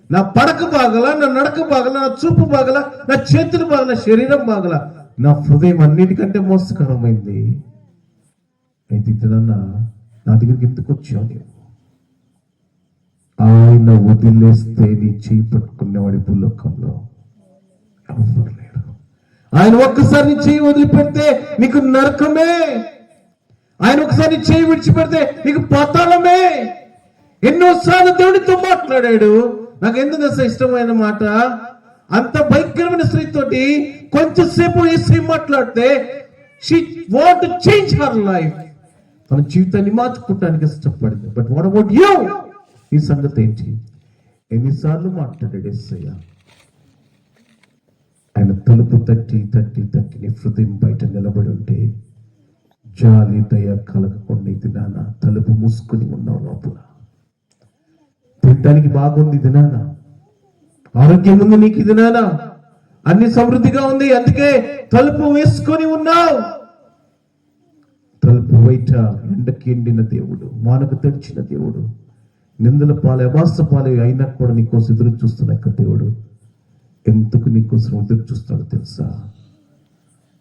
నా పడక బాగలా, నా నడక బాగలా, నా చూపు బాగలా, నా చేతులు బాగలా, శరీరం బాగలా, నా హృదయం అన్నిటికంటే మోసకరమైంది. అయితే నా దగ్గరికి ఎందుకు వచ్చావు నీవు? ఆయన వదిలేస్తే నీ చేయి పట్టుకునేవాడి భూలోకంలో ఎవరు లేరు. ఆయన ఒక్కసారి నీ చేయి వదిలిపెడితే నీకు నరకమే. ఆయన ఒకసారి నీ చేయి విడిచిపెడితే నీకు పాతాళమే. ఎన్నోసార్లు దేవుడితో మాట్లాడాడు. నాకు ఎందుకు అసలు ఇష్టమైన మాట, అంత భయంకరమైన స్త్రీతోటి కొంచెంసేపు యేసయ్య మాట్లాడితే she want to change her life, తన జీవితాన్ని మార్చుకోవడానికి ఇష్టపడింది. But what about you? ఈ సంగతి ఏంటి? ఎన్నిసార్లు మాట్లాడాడు యేసయ్య? ఆయన తలుపు తట్టి నీ హృదయం బయట నిలబడి ఉంటే జాలి దయ కలగకుండా ఇది నాన్న తలుపు మూసుకుని ఉన్నావు. లోపల తినడానికి బాగుంది ఇది నాన్న, ఆరోగ్యం ఉంది నీకు ఇది నాన్న, అన్ని సమృద్ధిగా ఉంది, అందుకే తలుపు వేసుకొని ఉన్నావు. తలుపు బయట ఎండకి ఎండిన దేవుడు, వానకు తడిచిన దేవుడు, నిందల పాలే అవాస పాలే అయినా కూడా నీకోసం ఎదురు చూస్తున్న యొక్క దేవుడు ఎందుకు నీకోసం ఎదురు చూస్తాడో తెలుసా?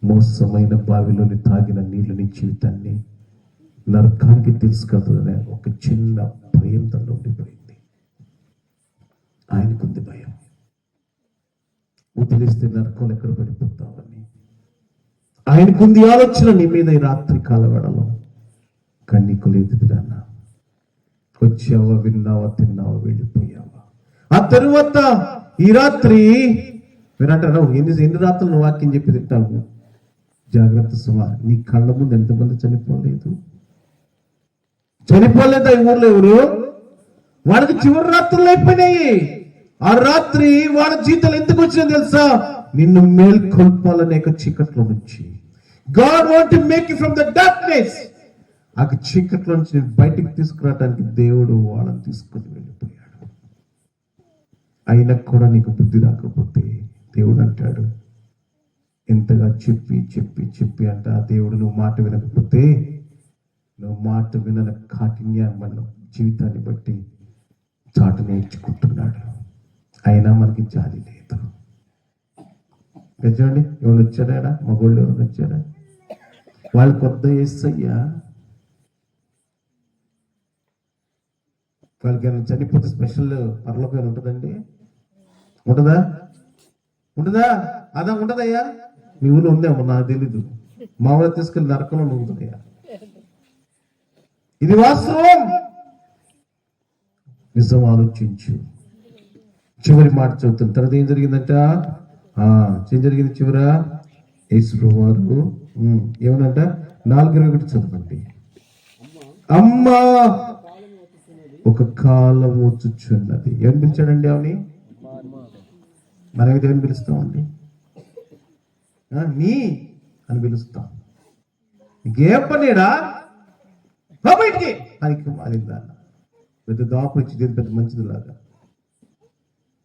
మోసమైన బావిలోని తాగిన నీళ్ళు నీ జీవితాన్ని నరకానికి తీసుకెళ్తుందనే ఒక చిన్న భయం తనలో ఉండిపోయింది. ఆయనకుంది భయం, వదిలేస్తే నరకంలో ఎక్కడ పడిపోతామని. ఆయనకుంది ఆలోచన, నీ మీద ఈ రాత్రి కాలవేళలో కన్నీకు లేదు నాన్న. వచ్చావా, విన్నావా, తిన్నావా, వెళ్ళిపోయావా. ఆ తరువాత ఈ రాత్రి మీరు అంటారు, ఎన్ని రాత్రులు నువ్వు వాక్యం చెప్పి తింటావు. జాగ్రత్త సుమా, నీ కళ్ళ ముందు ఎంతమంది చనిపోలేదా ఈ ఊర్లో ఎవరు? వాళ్ళకి చివరి రాత్రులు అయిపోయినాయి. ఆ రాత్రి వాళ్ళ జీతాలు ఎందుకు వచ్చినా తెలుసా? నిన్ను మేల్కొల్పాలనే చీకట్లో నుంచి. God want to make you from the darkness. ఆ చీకట్లో నుంచి నేను బయటికి తీసుకురావడానికి దేవుడు వాళ్ళని తీసుకొని వెళ్ళిపోయాడు. అయినా కూడా నీకు బుద్ధి రాకపోతే దేవుడు అంటాడు, ఎంతగా చెప్పి చెప్పి చెప్పి అంట ఆ దేవుడు, నువ్వు మాట వినకపోతే, నువ్వు మాట వినని కాఠిన్యం మన జీవితాన్ని బట్టి చాటు నేర్చుకుంటున్నాడు. అయినా మనకి జాలి లేదు. చూడండి, ఎవరు వచ్చారా? మగోళ్ళు ఎవరు వచ్చారా? వాళ్ళు కొత్త యేసయ్యా. వాళ్ళకి చనిపోతే స్పెషల్ పరలోకం ఉంటుందండి? ఉంటుందా? అదా ఉంటదయ్యా? మీ ఊళ్ళో ఉందేమో, నాకు తెలీదు. మా ఊళ్ళో తీసుకెళ్ళి నరకంలో ఉంటుందయ్యా. ఇది వాస్తవం. నిజం ఆలోచించు. చివరి మాట చదువుతుంది. తర్వాత ఏం జరిగిందంట? ఏం జరిగింది చివర? యేసు వారు ఏమనంట? 4:21 చదవండి. అమ్మా, ఒక కాలం వచ్చుచున్నది. ఏమని పిలిచాడండి ఆమెని? మనమైతే ఏమని పిలుస్తామండి? నీ అని పిలుస్తాం. ఇంకేం పనిడా బయటికి అని మారిందా? పెద్ద దాపు ఇచ్చి పెద్ద మంచిది లాగా.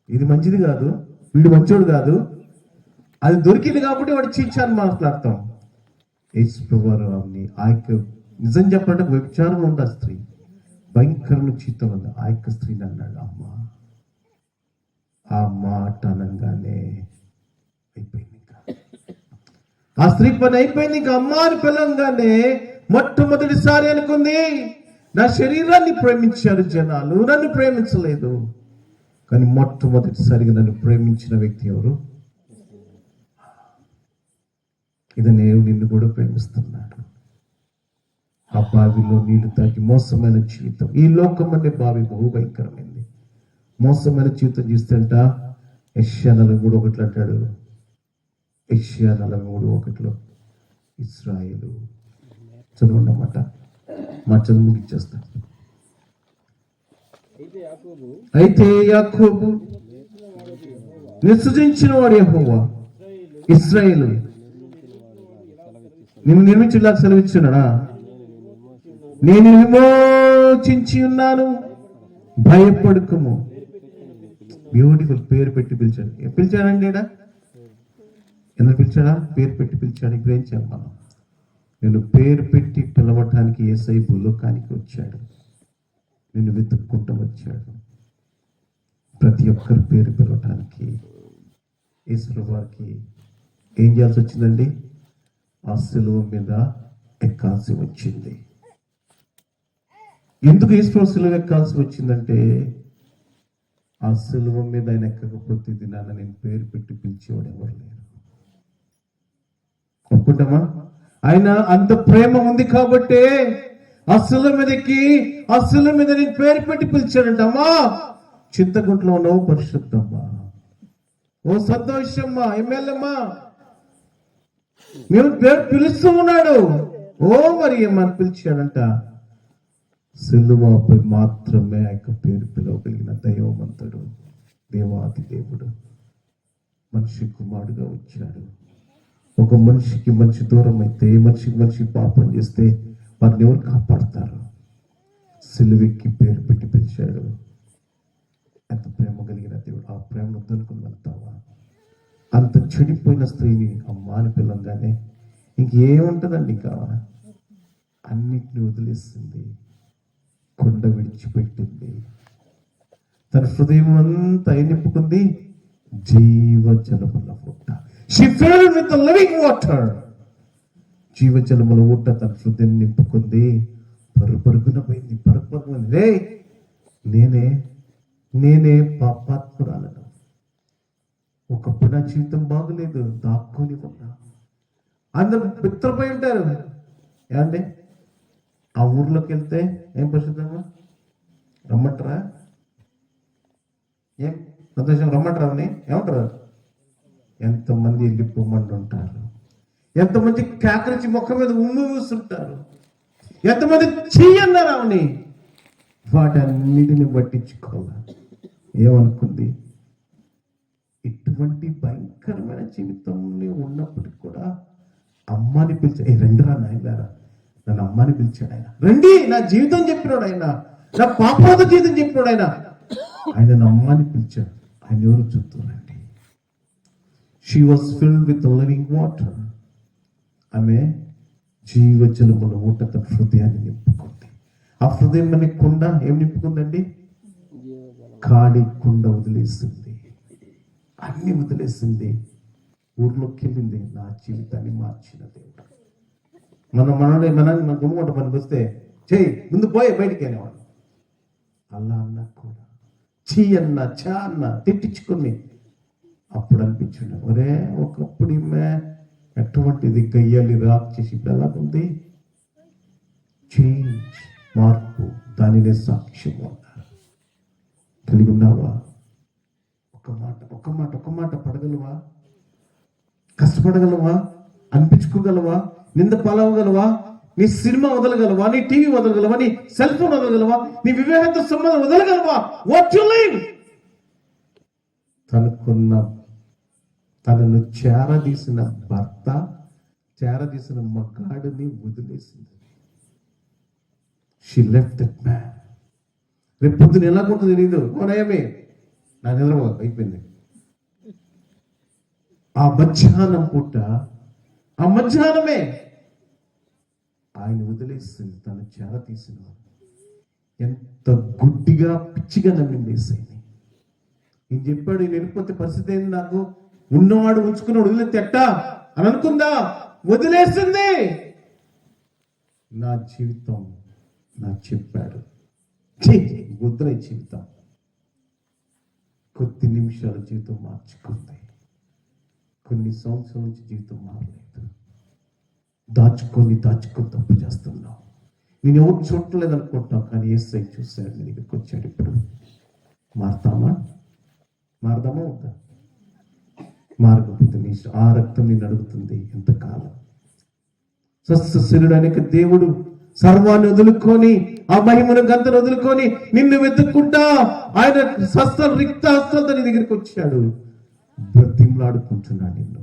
ఇది మంచిది కాదు, వీడు మంచోడు కాదు, అది దొరికింది కాబట్టి వాడు చీచాన్ని మాట్లాడతాం. యేసుప్రభువారు ఆమెని ఆ యొక్క, నిజం చెప్పాలంటే వ్యభిచారం ఉంది ఆ స్త్రీ, భయంకరమైన చీతం ఉంది. ఆ యొక్క స్త్రీని అన్నాడు అమ్మా. ఆ మాట అనగానే అయిపోయింది. ఆ స్త్రీ పని అయిపోయింది. ఇంకా అమ్మ అని పిలంగానే మొట్టమొదటిసారి అనుకుంది, నా శరీరాన్ని ప్రేమించారు జనాలు, నన్ను ప్రేమించలేదు. కానీ మొట్టమొదటిసారిగా నన్ను ప్రేమించిన వ్యక్తి ఎవరు? ఇది నేను నిన్ను కూడా ప్రేమిస్తున్నాను. ఆ బావిలో నీళ్లు తాగి మోసమైన జీవితం. ఈ లోకం అనే బావి బహు భయంకరమైంది. మోసమైన జీవితం చూస్తుంట యెషయా 43:1 అంటాడు. యెషయా 43:1 ఇశ్రాయేలు చదువున్నమాట. మా చదువు ముగిచ్చేస్తాను. అయితే యాకోబు నిశ్చయించిన వాడు యెహోవా, ఇశ్రాయేలు నిన్ను నిర్మించేలాగా సెలవిచ్చున్నాడా? నేను విమోచించి ఉన్నాను, భయపడుకుము. బ్యూటిఫుల్ పేరు పెట్టి పిలిచాడు. పిలిచాడండి ఈడ? ఎందుకు పిలిచాడా? పేరు పెట్టి పిలిచాడు. ఇప్పుడు ఏం చేయాలి మనం? నేను పేరు పెట్టి పిలవటానికి యేసయ్య భూలోకానికి వచ్చాడు. నిన్ను వెతుక్కుంటూ వచ్చాడు. ప్రతి ఒక్కరి పేరు పిలవటానికి యేసు వారికి ఏం చేయాల్సి వచ్చిందండి? ఆ సిలువ మీద ఎక్కాల్సి వచ్చింది. ఎందుకు యేసు సిలువ ఎక్కాల్సి వచ్చిందంటే, ఆ సిలువ మీద ఆయన ఎక్కకపోతే దినాన నేను పేరు పెట్టి పిలిచేవాడు ఎవరు లేరు. ఒప్పుకుంటామా? ఆయన అంత ప్రేమ ఉంది కాబట్టి ఆ సిలువ మీద ఎక్కి, ఆ సిలువ మీద నేను పేరు పెట్టి పిలిచాడంటమ్మా. చింతగుంట్లో ఉన్నావు పరిశుద్ధమ్మా, ఓ సంతోషమ్మా, ఎమ్మెల్యేమ్మా, మేము పేరు పిలుస్తూ ఉన్నాడు. ఓ మరి ఏమని పిలిచాడంట. సిలువపై మాత్రమే ఆ యొక్క పేరు పిలవగలిగిన దైవమంతుడు, దేవాది దేవుడు మనిషి కుమారుడుగా వచ్చాడు. ఒక మనిషికి మనిషి దూరం అయితే, మనిషికి మనిషి పాపం చేస్తే వారిని ఎవరు కాపాడతారు? సిలువెక్కి పేరు పెట్టి పిలిచాడు. ఎంత ప్రేమ కలిగిన దేవుడు. ఆ ప్రేమను వద్దనుకుని వెళ్తావా? అంత చెడిపోయిన స్త్రీని అమ్మా అని పిలంగానే ఇంకేముంటుందండి? ఇంకా అన్నిటిని వదిలేస్తుంది, కొండ విడిచిపెట్టింది, తన హృదయం అంతా నింపుకుంది జీవజలముల ఊట. She filled with the living water. జీవజలముల ఊట తన హృదయం నింపుకుంది. పరుగున పోయింది, పరుగున రే నేనే పాపాత్మురాలను. ఒకప్పుడు నా జీవితం బాగలేదు, దాక్కుని ఉన్నా. అందరు పిత్రపోయి ఉంటారు. ఏమండి ఆ ఊర్లోకి వెళ్తే ఏం పరిస్థితి? రమ్మంటారా? ఏం సంతోషం రమ్మంటారా? ఏమంటారు? ఎంతమంది వెళ్ళిపోమంటూ ఉంటారు, ఎంతమంది కేకరించి మొక్క మీద ఉమ్మి వేస్తుంటారు, ఎంతమంది చెయ్యన్నారు ఆమెని. వాటన్నిటిని పట్టించుకోవాలి. ఏమనుకుంది? ఇటువంటి భయంకరమైన జీవితంలో ఉన్నప్పటికీ కూడా అమ్మాని పిలిచాడు. రెండురా నాయనరా, నన్ను అమ్మాని పిలిచాడు ఆయన. రండి, నా జీవితం చెప్పినాడు ఆయన, నా పాపాద జీవితం చెప్పినాడు ఆయన. ఆయన అమ్మాని పిలిచాడు. ఆయన ఎవరు చూస్తున్నారండి? She was filled with living water. ఆమె జీవజలముల ఊట తన హృదయాన్ని నింపుకుంది. ఆ హృదయం అనే కుండ ఏం నింపుకుందండి? ఖాళీ కుండ వదిలేసింది, అన్ని వదిలేసింది. ఊర్లోకి వెళ్ళింది. నా జీవితాన్ని మార్చిన దేవుడు. మన గుమ్మట మనకు వస్తే చెయ్యి ముందు పోయే బయటికి అనేవాడు. అలా అన్నా కూడా చీ అన్న చా అన్న తిట్టించుకుని అప్పుడు అనిపించింది, ఒరే ఒకప్పుడు ఈమె ఎటువంటిది గయ్యాలి రాక్షసి, ఇప్పుడు ఎలాగుంది? చేంజ్, మార్పు, దానినే సాక్ష్యం అన్నారు. కలిగి ఉన్నావా? ఒక మాట పడగలవా? కష్టపడగలవా? అనిపించుకోగలవా? నింద పాలవగలవా? నీ సినిమా వదలగలవా? నీ టీవీ వదలగలవా? నీ సెల్ ఫోన్ వదలగలవా? నీ వివాహంతో సంబంధం వదలగలవా? What you live? తనను చేరదీసిన భర్త, చేరదీసిన మగాడిని వదిలేసింది. She left that man. రేపు పొద్దున ఎలాగుంటుందో తెలియదు. ఓనయమే నా నిద్రపోదు అయిపోయింది. ఆ మధ్యాహ్నం పూట, ఆ మధ్యాహ్నమే ఆయన వదిలేసింది. తను చేర తీసిన ఎంత గుడ్డిగా పిచ్చిగా నమ్మిందేసాయి. నేను చెప్పాడు, ఈయన వెళ్ళిపోతే పరిస్థితి ఏంది? నాకు ఉన్నవాడు ఉంచుకున్నాడు, వదిలేస్తే ఎట్టా అని అనుకుందా? వదిలేసింది. నా జీవితం నాకు చెప్పాడు, వదిలే జీవితం. కొద్ది నిమిషాల జీవితం మార్చుకుంది, కొన్ని సంవత్సరాల నుంచి జీవితం మారలేదు. దాచుకొని తప్పు చేస్తున్నావు. నేను ఎవరు చూడలేదు అనుకుంటున్నావు, కానీ ఏసై చూశాడు, నీ దగ్గరికి వచ్చాడు. ఇప్పుడు మారదామా వద్దా? మారకపోతే ఆ రక్తం నేను అడుగుతుంది ఎంతకాలం? స్వస్థశీలుడైన దేవుడు సర్వాన్ని వదులుకొని, ఆ మహిమను గంతను వదులుకొని నిన్ను వెతుక్కుంటా ఆయన రిక్త హస్తంతో నీ దగ్గరికి వచ్చాడు. బ్రతిమలాడుకుంటున్నాడు నిన్ను.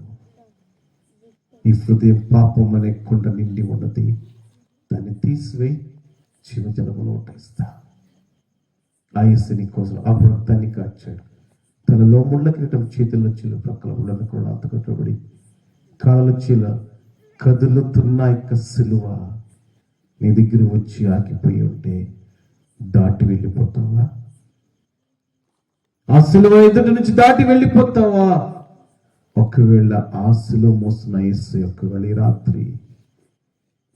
ఈ హృదయం పాపం అనే కుండ నిండి ఉన్నది, దాన్ని తీసివేయి, జీవజలములో ఇస్తా. ఆయస్సు నీ కోసం ఆ రక్తాన్ని కాచాడు. తనలో ముళ్ళ కిరీటం, చేతుల్లో చీల, ప్రక్కల ముళ్ళను కూడా అంతకట్టబడి, కాళ్ళ చీల, కదులుతున్న యొక్క సిలువ నీ దగ్గర వచ్చి ఆగిపోయి ఉంటే దాటి వెళ్ళిపోతావా? ఆ సిలువ ఎదుటి నుంచి దాటి వెళ్ళిపోతావా? ఒకవేళ ఆ సిలువ మోసిన యేసు ఒకవేళ ఈ రాత్రి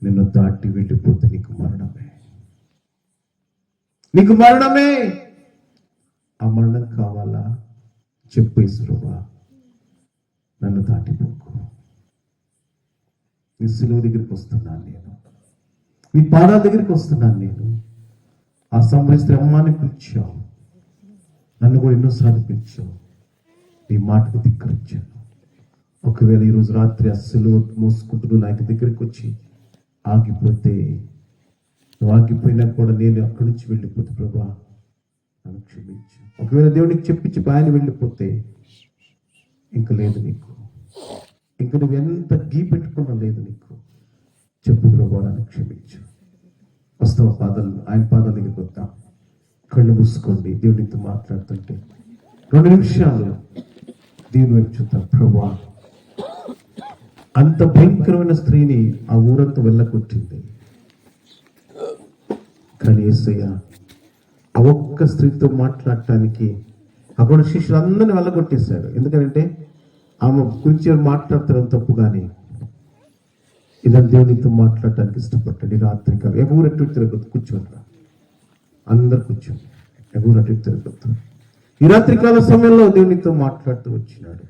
నిన్ను దాటి వెళ్ళిపోతే నీకు మరణమే. ఆ మరణం కావాలా? చెప్పు యేసువా, నన్ను దాటిపోకు. నీ సిలువ దగ్గరికి వస్తున్నాను నేను, నీ పాదాల దగ్గరికి వస్తున్నాను నేను. ఆ సంవత్సరం అమ్మాని పిలిచావు, నన్ను కూడా ఎన్నోసార్లు పిలిచావు, నీ మాటకు ధిక్కరించాను. ఒకవేళ ఈరోజు రాత్రి ఆ సిలువ మోసుకుంటూ నా దగ్గరికి వచ్చి ఆగిపోతే, నువ్వు ఆగిపోయినా కూడా నేను అక్కడి నుంచి వెళ్ళిపోతే ప్రభా నన్ను క్షమించు. ఒకవేళ దేవునికి చెప్పించి ఆయన వెళ్ళిపోతే ఇంక లేదు నీకు, ఇంక నువ్వు ఎంత గీ పెట్టుకున్నా లేదు నీకు. చెప్పు ప్రభా నన్ను క్షమించు. వస్తావు ఆయన పాదాల దగ్గరికి వద్దాం. కళ్ళు మూసుకోండి. దేవునితో మాట్లాడుతుంటే 2 నిమిషాలు దేవుని వైపు చూద్దాం. ప్రభా, అంత భయంకరమైన స్త్రీని ఆ ఊరంతా వెళ్ళగొట్టింది, కానీ యేసయ్య ఆ ఒక్క స్త్రీతో మాట్లాడటానికి అక్కడ శిష్యులందరినీ వెళ్ళగొట్టేశాడు. ఎందుకంటే ఆమె గురించి మాట్లాడతారని తప్పు, కానీ ఇలా దేవునితో మాట్లాడటానికి ఇష్టపడ్డాడు. ఈ రాత్రి కాదు, ఎగురట్టు తిరగద్దు, కూర్చోండి, అందరు కూర్చోండి, ఎగురట్టు తిరగద్దు. ఈ రాత్రి కాల సమయంలో దేవునితో మాట్లాడుతూ వచ్చినాడు.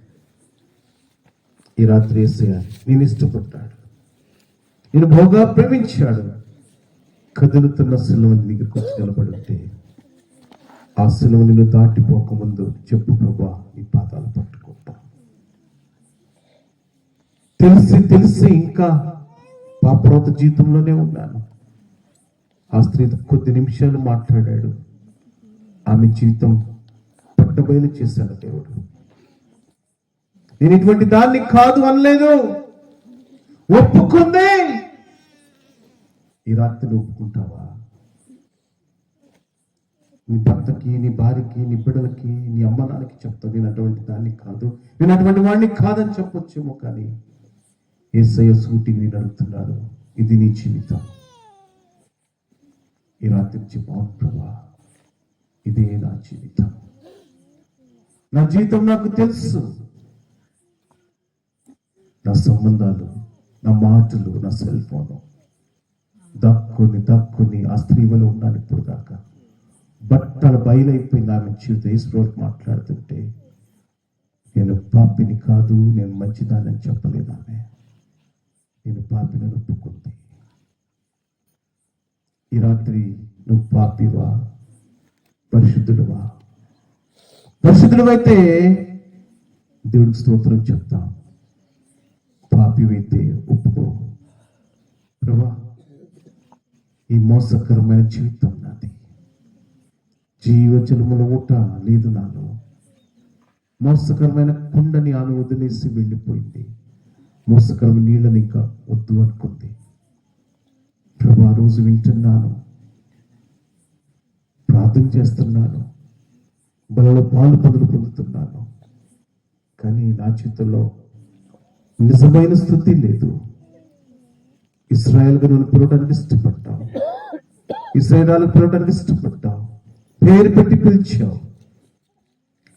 ఈ రాత్రి యేసయ్య నేను ఇష్టపడ్డాడు, నేను బహుగా ప్రేమించాడు. కదులుతున్న సిలువ దగ్గరికి వచ్చి నిలబడి ఉంటే ఆ సిలువ నిన్ను దాటిపోకముందు చెప్పు, ప్రభా నీ పాదాలు పట్టుకుంటా. తెలిసి ఇంకా పాపరోత జీవితంలోనే ఉన్నాను. ఆ స్త్రీ కొద్ది నిమిషాలు మాట్లాడాడు, ఆమె జీవితం పట్టబయలు చేశాడు దేవుడు. నేను ఇటువంటి దాన్ని కాదు అనలేదు, ఒప్పుకుంది. ఈ రాత్రి ఒప్పుకుంటావా? నీ భర్తకి, నీ భార్యకి, నీ బిడ్డలకి, నీ అమ్మ నాన్నకి చెప్తావు, నేను అటువంటి దాన్ని కాదు, నేను అటువంటి వాడిని కాదని చెప్పొచ్చేమో. కానీ యేసయ్య సూటిగా నేను అడుగుతున్నాడు, ఇది నీ జీవితం. ఈ రాత్రి చెప్పాను, ప్రభా ఇదే నా జీవితం, నా జీవితం నాకు తెలుసు. నా సంబంధాలు, నా మాటలు, నా సెల్ ఫోను దక్కుని ఆ స్త్రీ వల్ల ఉన్నాను. ఇప్పుడు దాకా బట్టలు బయలైపోయింది ఆమె జీవితం. ఈశ్వరుడు మాట్లాడుతుంటే నేను పాపిని కాదు, నేను మంచిదాన్ని చెప్పలేదు ఆమె. నేను పాపిని ఒప్పుకుంది. ఈ రాత్రి నువ్వు పాపివా, పరిశుద్ధుడువా? పరిశుద్ధుడవైతే దేవుడికి స్తోత్రం చెప్తాం. పాపివైతే ఒప్పుకో. ప్రభా ఈ మోసకరమైన జీవితం నాది, జీవజలముల ఊట లేదు నాలో. మోసకరమైన కుండని ఆమె వదిలేసి వెళ్ళిపోయింది. మోసకరమైన నీళ్ళని ఇంకా వద్దు అనుకుంది. ప్రభా రోజు వింటున్నాను, ప్రార్థన చేస్తున్నాను, బలలో పాలు పొందుతున్నాను, కానీ నా చేతుల్లో నిజమైన స్థుతి లేదు. ఇశ్రాయేల్గా నువ్వు పిలవడానికి ఇష్టపడ్డావు, ఇశ్రాయేలు పిలవడానికి ఇష్టపడ్డావు, పేరు పెట్టి పిలిచావు,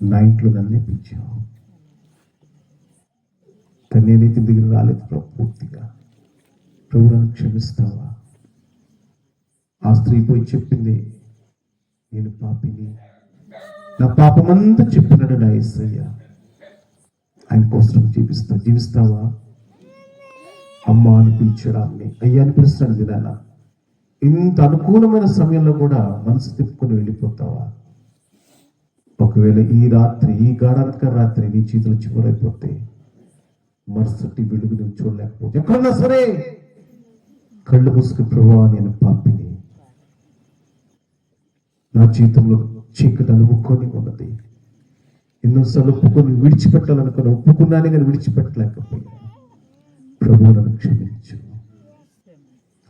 నా ఇంట్లో నన్నే పిలిచావు. కానీ నేనైతే దగ్గర రాలేదు ప్రభు. పూర్తిగా ప్రభు నన్ను క్షమిస్తావా? ఆ స్త్రీ పోయి చెప్పింది, నేను పాపిని, నా పాపమంతా చెప్పినాడు నా యేసయ్య, ఆయన కోసం జీవిస్తావా? అమ్మ అని పిలిచడాన్ని అయ్యా అని పిలుస్తాడు విధాన. ఇంత అనుకూలమైన సమయంలో కూడా మనసు తిప్పుకొని వెళ్ళిపోతావా? ఒకవేళ ఈ రాత్రి, ఈ గాఢాంతక రాత్రి నీ చేతులు చివరైపోతే మరుసటి వెలుగు నువ్వు చూడలేకపోతే, ఎక్కడున్నా సరే కళ్ళు మూసుకు, ప్రభువా నేను పాపిని, నా జీవితంలో చీకటి అనుముకొని ఉన్నది, ఎన్నోసార్లు ఒప్పుకొని విడిచిపెట్టాలనుకున్నా, ఒప్పుకున్నానే కానీ విడిచిపెట్టలేకపోయాను, ప్రభువు నన్ను క్షమించు.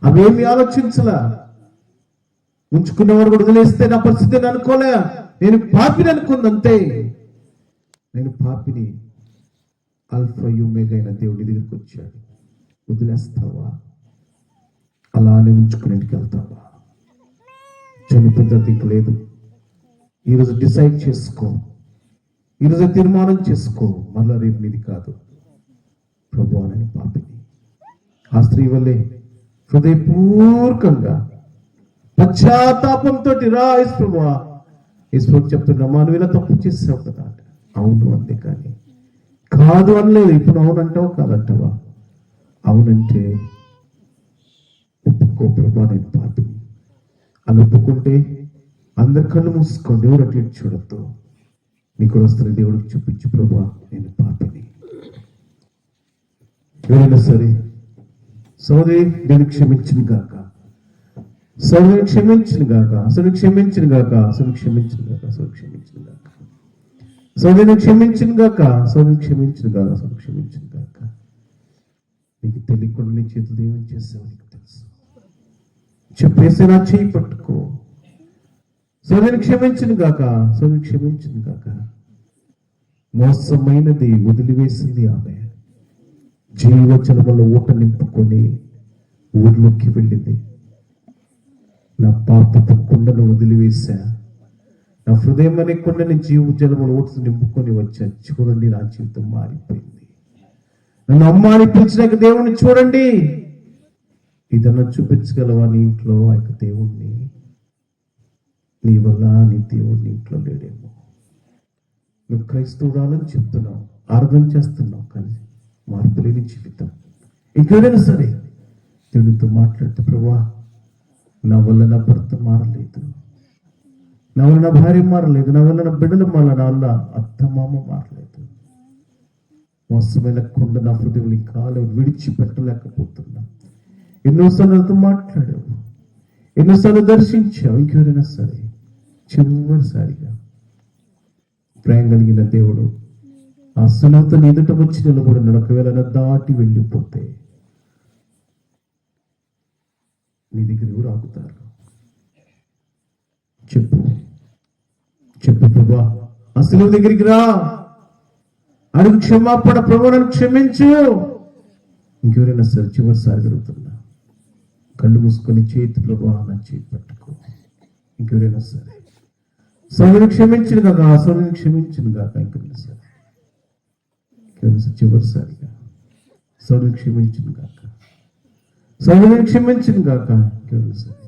అవేమి ఆలోచించలా, ఉంచుకున్నవాడు కూడా వదిలేస్తే నా పరిస్థితి అనుకోలే, నేను పాపిని అనుకుందంతే. నేను పాపిని, ఆల్ఫా ఒమేగా అయిన దేవుడి దగ్గరికి వచ్చాడు. వదిలేస్తావా? అలానే ఉంచుకుని ఇంటికి వెళ్తావా? చనిపోతే లేదు. ఈరోజు డిసైడ్ చేసుకో, ఈరోజు తీర్మానం చేసుకో, మళ్ళా రేపు నీది కాదు. ప్రభువా నేను పాపిని. ఆ స్త్రీ వల్లే హృదయపూర్వకంగా పశ్చాత్తాపంతో రా ప్రభువా, ఈశ్వరు చెప్తున్నా, నువ్వు ఇలా తప్పు చేసావు కదా. అవును అంతే, కానీ కాదు అనలేదు. ఇప్పుడు అవునంటావా కాదంటావా? అవునంటే ఒప్పుకో, ప్రభువా నేను పాపిని అని ఒప్పుకుంటే అందరి కళ్ళు మూసుకోండి, ఎవరు అటు ఇటు చూడద్దు. నీకు వస్తున్న దేవుడికి చూపించు, ప్రభువా నేను పాపిని. ఎవరైనా సరే సోదరి నేను క్షమించిన గాక, సోదరిని క్షమించిన గాక, అసలు క్షమించిన గాక, అసలు క్షమించిన గాక, అసలు క్షమించిన గాక, సోదరిని క్షమించిన గాక, సోదరిని క్షమించిన గాక, అసలు క్షమించిన గాక. నీకు తెలియకుండా నీ చేతులు ఏమేమి చేసావు నీకు తెలుసు. చెప్పేసి నా చేయి పట్టుకో, సోదరిని క్షమించిన గాక, సోదరిని క్షమించిన గాక. మోసమైనది వదిలివేసింది ఆమె. జీవజలముల ఊట నింపుకొని ఊర్లోకి వెళ్ళింది. నా పాపపు కుండను వదిలివేశా, నా హృదయం అనే కుండని జీవజలముల ఊట నింపుకొని వచ్చా. చూడండి నా జీవితం మారిపోయింది. నన్ను అమ్మ అని పిలిచినాక దేవుని చూడండి ఇదన్నా చూపించగలవా నీ ఇంట్లో ఆ యొక్క దేవుణ్ణి? నీ వల్ల నీ దేవుడు నీ ఇంట్లో లేడేమో. నువ్వు క్రైస్తవురాలని చెప్తున్నావు, ఆరాధన చేస్తున్నావు, కానీ మార్పు లేని జీవితం. ఇంకెవరైనా సరే దేవునితో మాట్లాడితే, ప్రభువా నా వల్ల నా భర్త మారలేదు, నా వల్ల నా భార్య మారలేదు, నా వల్ల నా బిడ్డలు మారలేదు, నా వల్ల అత్త మామ మారలేదు, మోసమైన కొండ నా హృదయం కాలు విడిచిపెట్టలేకపోతున్నా. ఎన్నోసార్లు మాట్లాడావు, ఎన్నోసార్లు దర్శించావు. ఇంకెవరైనా సరే చివరిసారిగా ప్రేమ కలిగిన దేవుడు ఆ సులువుతో ఎదుట వచ్చి నిలబడినాడు. ఒకవేళ దాటి వెళ్ళిపోతే నీ దగ్గర కూడా ఆగుతారు. చెప్పు చెప్పు, ప్రభా అసలు దగ్గరికి రా, అడుగు క్షమాపణ, ప్రభు నన్ను క్షమించు. ఇంకెవరైనా సరే చివరిసారి జరుగుతున్నా కళ్ళు మూసుకొని చేతి ప్రభా నా చేతి పట్టుకో. ఇంకెవరైనా సరే సౌని క్షమించిన కాక, ఆ సౌని క్షమించిన కాక, ఇంకెవరైనా సరే చివరిసారిగా సౌని క్షమించిన కాక, సౌని క్షమించిన కాక, ఇంకెవరైనా సరే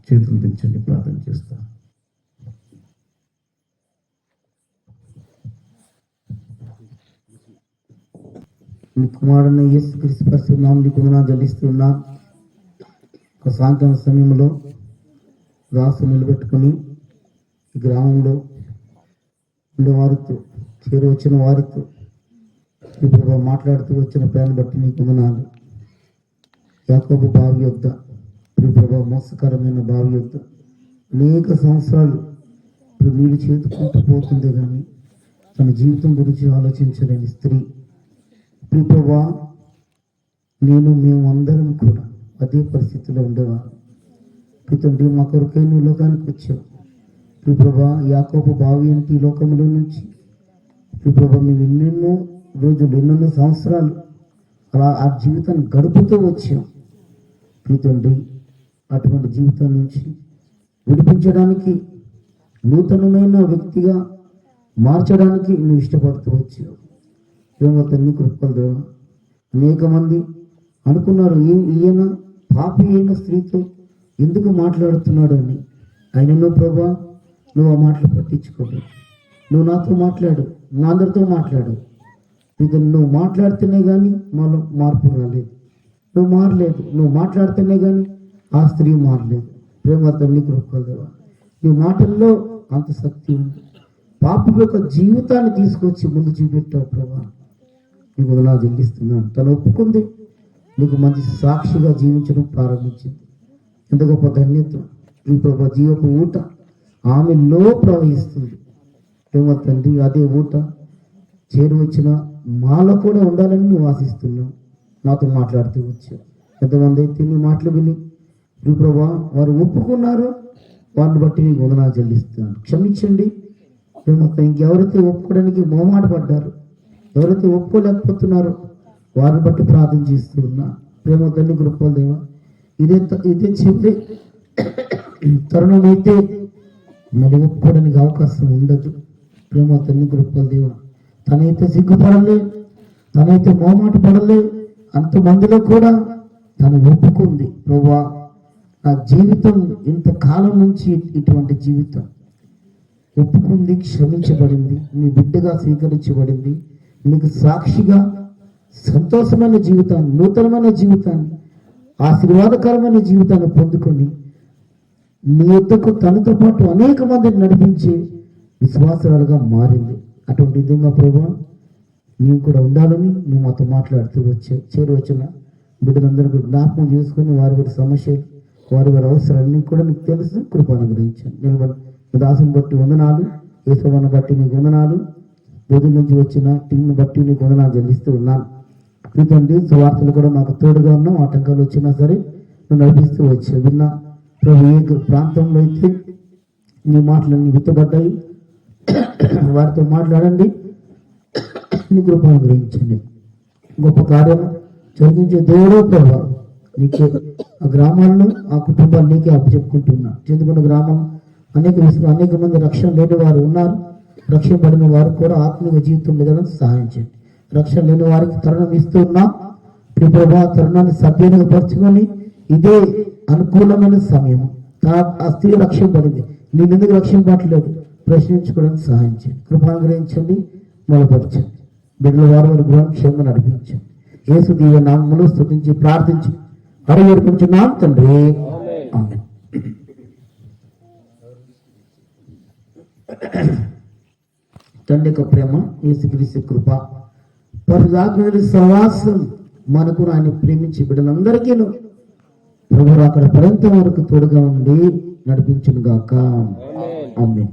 చేతులు దించండి, ప్రార్థన చేస్తా. మీ కుమారుని యేసుక్రీస్తు పరిశుద్ధ నామములో వందనాలు చెల్లిస్తున్నా. ఒక సాయంత్రం సమయంలో దాసు నిలబెట్టుకుని ఈ గ్రామంలో ఉండే వారితో వచ్చిన వారితో ఇప్పుడు మాట్లాడుతూ వచ్చిన ప్రేమ బట్టి నీకు వందనాలు. యాకోబు బావి యొద్ద ప్రభా మోసకరమైన బావి యొద్ద అనేక సంవత్సరాలు ఇప్పుడు నీళ్ళు చేతుకుంటూ పోతుంది, కానీ తన జీవితం గురించి ఆలోచించలేని స్త్రీ. ప్రభా మేము అందరం కూడా అదే పరిస్థితిలో ఉండేవాళ్ళం. తండ్రి మా కొరకై నువ్వు లోకానికి వచ్చావు. ప్రభా యాకోబు బావి అంటే ఈ లోకంలో నుంచి ప్రభా మేము ఎన్నెన్నో రోజులు ఎన్నెన్నో సంవత్సరాలు అలా ఆ జీవితాన్ని గడుపుతూ వచ్చాం. తండ్రి అటువంటి జీవితం నుంచి విడిపించడానికి, నూతనమైన వ్యక్తిగా మార్చడానికి నువ్వు ఇష్టపడుతూ వచ్చావు. ఏమో తన్ని కృపలు దేవా. అనేక మంది అనుకున్నారు ఈయన పాపి అయిన స్త్రీతో ఎందుకు మాట్లాడుతున్నాడు అని. అయినను ప్రభా నువ్వు ఆ మాటలు పట్టించుకోలేదు. నువ్వు నాతో మాట్లాడు, నా అందరితో మాట్లాడు. ఇది నువ్వు మాట్లాడితేనే కానీ మాలో మార్పు రాలేదు. నువ్వు మారలేదు. నువ్వు మాట్లాడితేనే కానీ ఆ స్త్రీ మారలేదు. ప్రేమ తల్లి కృపలు దేవా. నీ మాటల్లో అంత శక్తి ఉంది. పాపి యొక్క జీవితాన్ని తీసుకొచ్చి ముందు చూపెట్టావు ప్రభా. నీకు వదలా చెల్లిస్తున్నాను. తను ఒప్పుకుంది, నీకు మంచి సాక్షిగా జీవించడం ప్రారంభించింది. ఎంత గొప్ప ధన్యత. ఈ ప్రభా జీవపు ఊట ఆమెలో ప్రవహిస్తుంది. ప్రేమ తండ్రి అదే ఊట చేరువచ్చిన మాలో కూడా ఉండాలని నువ్వు ఆశిస్తున్నావు. నాతో మాట్లాడుతూ వచ్చావు. ఎంతమంది అయితే నీ మాటలు విని ఈ ప్రభా వారు ఒప్పుకున్నారో వారిని బట్టి నీకు వందనాలు చెల్లిస్తున్నాను. క్షమించండి. ప్రేమ ఇంకెవరైతే ఒప్పుకోవడానికి మొహమాట పడ్డారు, ఎవరైతే ఒప్పుకోలేకపోతున్నారో వారిని బట్టి ప్రార్థన చేస్తూ ఉన్నా. ప్రేమ తల్లి కృపలు దేవా. ఇదే చివరి తరుణం అయితే మళ్ళీ ఒప్పుకోవడానికి అవకాశం ఉండదు. ప్రేమ తల్లి కృపలు దేవా. తనైతే సిగ్గుపడలే, తనైతే మొహమాట పడలే, అంతమందిలో కూడా తను ఒప్పుకుంది. ప్రభా నా జీవితం ఇంతకాలం నుంచి ఇటువంటి జీవితం ఒప్పుకుంది, క్షమించబడింది, నీ బిడ్డగా స్వీకరించబడింది. నీకు సాక్షిగా సంతోషమైన జీవితాన్ని, నూతనమైన జీవితాన్ని, ఆశీర్వాదకరమైన జీవితాన్ని పొందుకొని నీ యొద్దకు తనతో పాటు అనేక మందిని నడిపించే విశ్వాసాలుగా మారింది. అటువంటి విధంగా ప్రభా నీవు కూడా ఉండాలని నువ్వు మాతో మాట్లాడుతూ చేరువచ్చిన బిడ్డలందరూ కూడా జ్ఞాపకం చేసుకొని వారి వారి సమస్యలు, వారి వారి అవసరాలన్నీ కూడా నీకు తెలుసు. కృప అనుగ్రహించాను. నిలబడి దాసుని బట్టి వందనాలు, యేసవ్వను బట్టి నీకు వందనాలు, బోధన నుంచి వచ్చిన టీంను బట్టి నీకు వందనాలు చెల్లిస్తూ ఉన్నాను. తండ్రి సువార్తలు కూడా మాకు తోడుగా ఉన్నాం. ఆటంకాలు వచ్చినా సరే నువ్వు నడిపిస్తూ వచ్చావు. విన్నా ప్రభు ఏ ప్రాంతంలో అయితే నీ మాటలన్నీ విత్తబడ్డాయి వారితో మాట్లాడండి, నీ కృప అనుగ్రహించండి. గొప్ప కార్యం జరిగించే దేవుడో ప్రభా నీకే ఆ గ్రామాలను, ఆ కుటుంబాలు నీకే అప్పచెప్పుకుంటున్నా. చెందుకున్న గ్రామం అనేక మంది రక్షణ లేని వారు ఉన్నారు. రక్షణ పడిన వారు కూడా ఆత్మీయ జీవితం మీద సహాయం చేయండి. రక్షణ లేని వారికి తరుణం ఇస్తున్నా. ప్రభా తరుణాన్ని సభ్యంగా పరుచుకొని ఇదే అనుకూలమైన సమయం. ఆ స్త్రీ రక్షింపబడింది, నేను ఎందుకు రక్షింపట్లేదు ప్రశ్నించుకోవడానికి సహాయం చేయండి. కృపానుగ్రహించండి, మొదలుపరచండి. బిడ్డల వారు గృహం క్షేమంగా నడిపించండి. యేసు దీవ నామములో స్తుతించి ప్రార్థించి అడిగేడుకుంటున్నాం తండ్రి, ఆమేన్. తండ్రి యొక్క ప్రేమ, యేసుక్రీస్తు కృప, పరిదాత్మని సహవాసం మనకు ఆయన ప్రేమించి బిడ్డలందరికీ ప్రభు అక్కడ పర్యంతం వరకు తోడుగా ఉండి నడిపించును గాక. ఆమేన్.